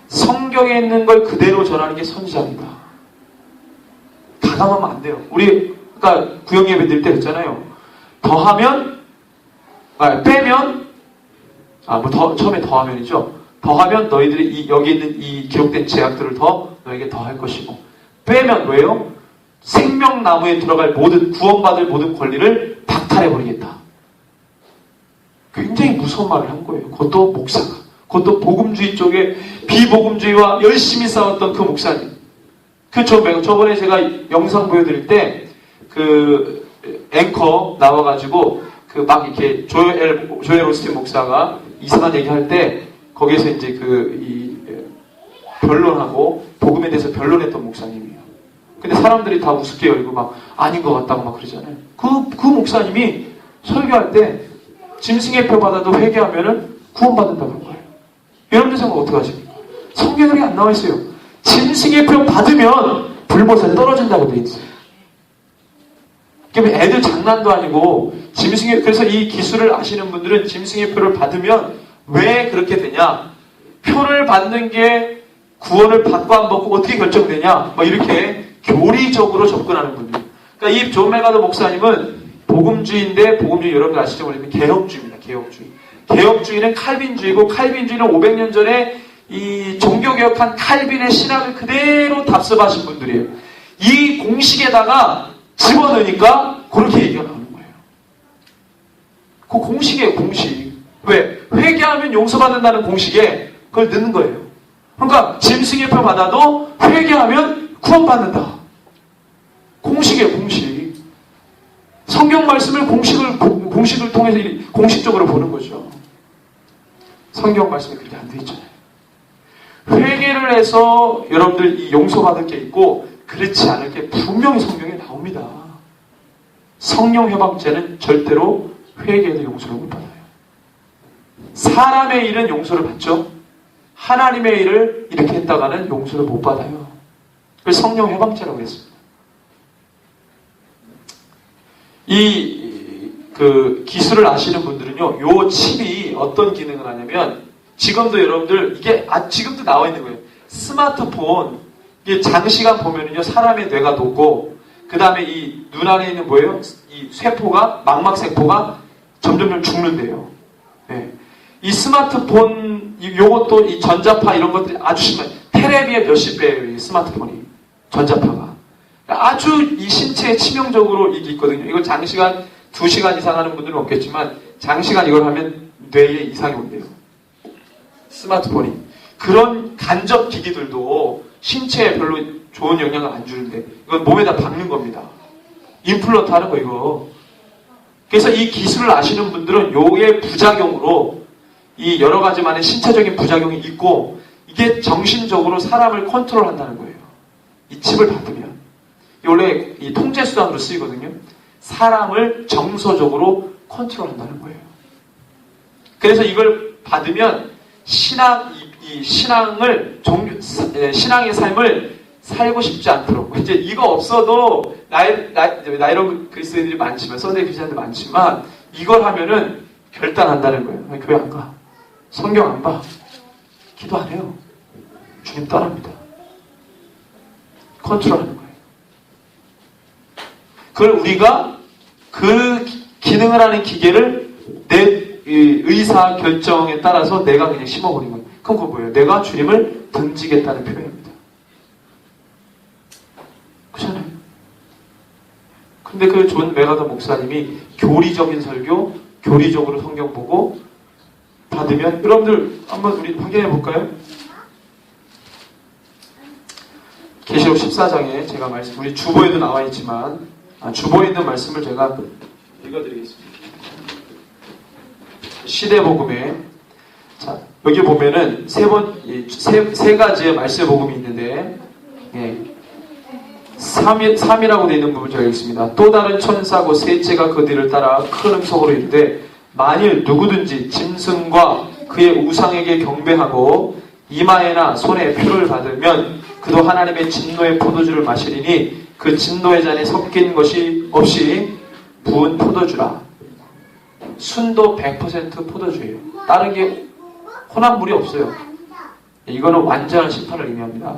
성경에 있는 걸 그대로 전하는 게 선지자입니다. 가감하면 안 돼요. 우리 아까 구역 예배 드릴 때 그랬잖아요. 더하면 빼면 처음에 더하면이죠. 더하면 너희들이 여기 있는 이 기록된 제약들을 더 너에게 더할 것이고 빼면 왜요? 생명나무에 들어갈 모든 구원받을 모든 권리를 박탈해버리겠다. 굉장히 무서운 말을 한 거예요. 그것도 목사가. 그것도 복음주의 쪽에 비복음주의와 열심히 싸웠던 그 목사님. 저번에 제가 영상 보여드릴 때 그 앵커 나와가지고 그 막 이렇게 조엘 오스틴 목사가 이상한 얘기할 때 거기에서 이제 변론하고 복음에 대해서 변론했던 목사님이에요. 근데 사람들이 다 우습게 여기고 막 아닌 것 같다고 막 그러잖아요. 그 목사님이 설교할 때 짐승의 표 받아도 회개하면은 구원받는다고 그런 거예요. 여러분들 생각 어떻게 하십니까? 성경에 안 나와 있어요. 짐승의 표 받으면 불못에 떨어진다고 돼 있어요. 애들 장난도 아니고 그래서 이 기술을 아시는 분들은 짐승의 표를 받으면 왜 그렇게 되냐? 표를 받는 게 구원을 받고 안 받고 어떻게 결정되냐? 막 이렇게 교리적으로 접근하는 분들. 그러니까 이 존 메가더 목사님은 복음주의인데 복음주의 여러분들 아시죠? 개혁주의입니다. 개혁주의. 개혁주의는 칼빈주의고 칼빈주의는 500년 전에 이 종교개혁한 칼빈의 신학을 그대로 답습하신 분들이에요. 이 공식에다가 집어넣으니까 그렇게 얘기가 나오는 거예요. 그 공식이에요, 공식. 왜? 회개하면 용서받는다는 공식에 그걸 넣는 거예요. 그러니까 짐승의표 받아도 회개하면 구원받는다. 공식이에요, 공식. 성경 말씀을 공식을 통해서 공식적으로 보는 거죠. 성경 말씀이 그렇게 안 돼 있잖아요. 회개를 해서 여러분들 이 용서받을 게 있고 그렇지 않을 게 분명히 성경에 나옵니다. 성령 회방죄는 절대로 회개해도 용서를 못 받아요. 사람의 일은 용서를 받죠. 하나님의 일을 이렇게 했다가는 용서를 못 받아요. 그래서 성령 회방죄라고 했습니다. 그 기술을 아시는 분들은요, 요 칩이 어떤 기능을 하냐면, 지금도 여러분들, 이게, 지금도 나와 있는 거예요. 스마트폰, 이게 장시간 보면은요, 사람의 뇌가 녹고, 그 다음에 이 눈 안에 있는 뭐예요? 이 세포가, 망막세포가 점점 죽는데요. 네. 이 스마트폰, 요것도 이 전자파 이런 것들이 아주 심해요. 테레비의 몇십 배예요, 이 스마트폰이. 전자파가. 아주 이 신체에 치명적으로 이게 있거든요. 이걸 장시간, 2시간 이상 하는 분들은 없겠지만, 장시간 이걸 하면 뇌에 이상이 온대요. 스마트폰이. 그런 간접 기기들도 신체에 별로 좋은 영향을 안 주는데, 이건 몸에다 박는 겁니다. 임플란트 하는 거, 이거. 그래서 이 기술을 아시는 분들은 요의 부작용으로 이 여러 가지만의 신체적인 부작용이 있고, 이게 정신적으로 사람을 컨트롤 한다는 거예요. 이 칩을 받으면. 원래 이 통제수단으로 쓰이거든요. 사람을 정서적으로 컨트롤 한다는 거예요. 그래서 이걸 받으면 신앙의 삶을 살고 싶지 않도록. 이제 이거 없어도 나이런 그리스도인들이 많지만, 선대 비자들 많지만, 이걸 하면은 결단한다는 거예요. 교회 안 가. 성경 안 봐. 기도 안 해요. 주님 떠납니다. 컨트롤하는 거예요. 그걸 우리가 그 기능을 하는 기계를 내 의사 결정에 따라서 내가 그냥 심어버린 거예요. 그럼 그거 뭐예요? 내가 주님을 등지겠다는 표현입니다. 그렇잖아요. 근데 그 존 메가더 목사님이 교리적인 설교, 교리적으로 성경 보고 받으면, 여러분들 한번 우리 확인해 볼까요? 계시록 14장에 제가 우리 주보에도 나와 있지만, 주보에 있는 말씀을 제가 읽어드리겠습니다. 시대복음에, 자, 여기 보면은 세 가지의 말씀 복음이 있는데, 3이라고 되어 있는 부분 제가 읽습니다. 또 다른 천사고 셋째가 그 뒤를 따라 큰 음성으로 이르되, 만일 누구든지 짐승과 그의 우상에게 경배하고 이마에나 손에 표를 받으면 그도 하나님의 진노의 포도주를 마시리니 그 진노의 잔에 섞인 것이 없이 부은 포도주라. 순도 100% 포도주예요. 다른 게 혼합 물이 없어요. 이거는 완전한 심판을 의미합니다.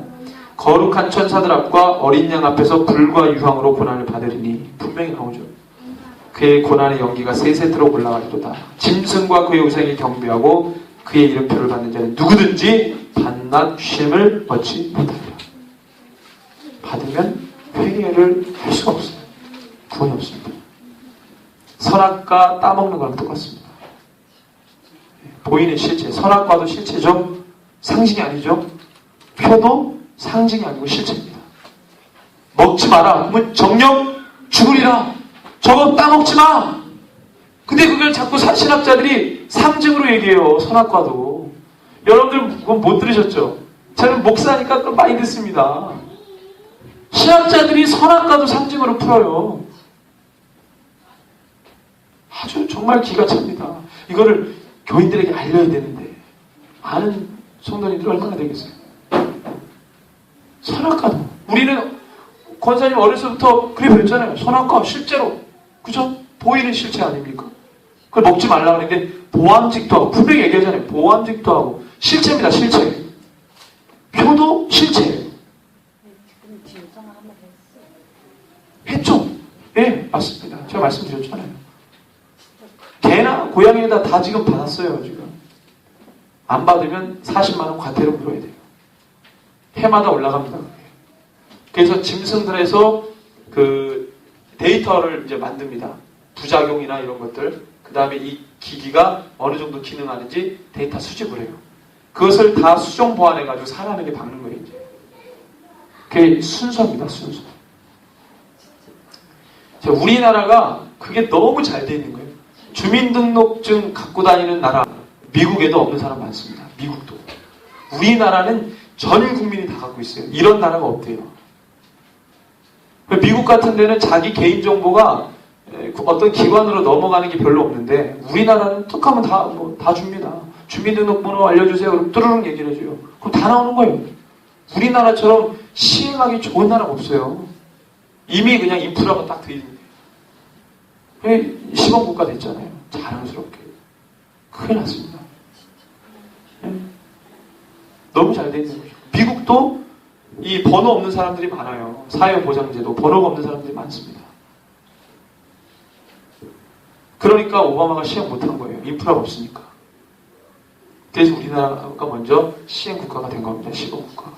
거룩한 천사들 앞과 어린 양 앞에서 불과 유황으로 고난을 받으리니, 분명히 나오죠. 그의 고난의 연기가 세세토록 올라가리로다. 짐승과 그의 우상에 경배하고 그의 이름표를 받는 자는 누구든지 밤낮 쉼을 얻지 못하리라. 받으면 회개를 할 수가 없어요. 구원이 없습니다. 선악과 따먹는 거랑 똑같습니다. 보이는 실체, 선악과도 실체죠. 상징이 아니죠. 표도 상징이 아니고 실체입니다. 먹지 마라. 그러면 정령 죽으리라. 저거 따먹지 마. 근데 그걸 자꾸 신학자들이 상징으로 얘기해요. 선악과도. 여러분들 그건 못 들으셨죠? 저는 목사니까 그걸 많이 듣습니다. 신학자들이 선악과도 상징으로 풀어요. 아주 정말 기가 찹니다. 이거를 교인들에게 알려야 되는데 아는 성도님들 얼마나 되겠어요? 선악과도. 우리는 권사님 어려서부터 그래 배웠잖아요. 선악과 실제로. 그죠? 보이는 실체 아닙니까? 그걸 먹지 말라고 하는데 보암직도 하고, 분명히 얘기하잖아요. 보암직도 하고. 실체입니다. 실체. 표도 실체예요. 지금 진성 한번 했어요. 했죠? 예, 맞습니다. 제가 말씀드렸잖아요. 개나 고양이에다 다 지금 받았어요. 지금 안 받으면 40만 원 과태료 물어야 돼요. 해마다 올라갑니다. 그래서 짐승들에서 그 데이터를 이제 만듭니다. 부작용이나 이런 것들. 그 다음에 이 기기가 어느 정도 기능하는지 데이터 수집을 해요. 그것을 다 수정 보완해가지고 사람에게 박는 거예요. 이제. 그게 순서입니다. 순서. 자, 우리나라가 그게 너무 잘 돼 있는 거예요. 주민등록증 갖고 다니는 나라 미국에도 없는 사람 많습니다. 미국도. 우리나라는 전 국민이 다 갖고 있어요. 이런 나라가 없대요. 미국 같은 데는 자기 개인정보가 어떤 기관으로 넘어가는 게 별로 없는데 우리나라는 툭 하면 다 줍니다. 주민등록번호 알려주세요. 그럼 뚜루룩 얘기를 해줘요. 그럼 다 나오는 거예요. 우리나라처럼 시행하기 좋은 나라가 없어요. 이미 그냥 인프라가 딱 돼 있는 거예요. 시범국가 됐잖아요. 자랑스럽게. 큰일 났습니다. 너무 잘 돼 있는 거죠. 미국도 이 번호 없는 사람들이 많아요. 사회보장제도 번호가 없는 사람들이 많습니다. 그러니까 오바마가 시행 못한 거예요. 인프라가 없으니까. 그래서 우리나라가 먼저 시행 국가가 된 겁니다. 시범 국가가.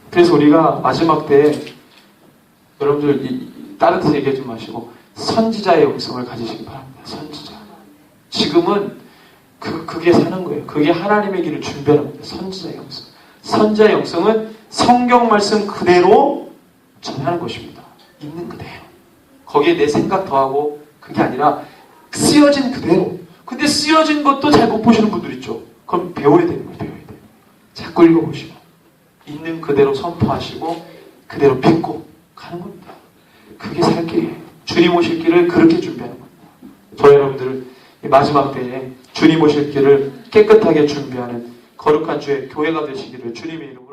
그래서 우리가 마지막 때 여러분들 다른 데서 얘기하지 마시고 선지자의 영성을 가지시기 바랍니다. 선지자. 지금은 그게 사는 거예요. 그게 하나님의 길을 준비하는 겁니다. 선지자의 영성. 선지자의 영성은 성경 말씀 그대로 전하는 것입니다. 있는 그대로. 거기에 내 생각 더하고 그게 아니라 쓰여진 그대로. 근데 쓰여진 것도 잘 못 보시는 분들 있죠. 그럼 배워야 되는 거예요. 배워야 돼요. 자꾸 읽어보시고 있는 그대로 선포하시고 그대로 믿고 가는 겁니다. 그게 살 길이에요. 주님 오실 길을 그렇게 준비하는 겁니다. 저 여러분들 마지막 때에 주님 오실 길을 깨끗하게 준비하는 거룩한 주의 교회가 되시기를 주님의 이름으로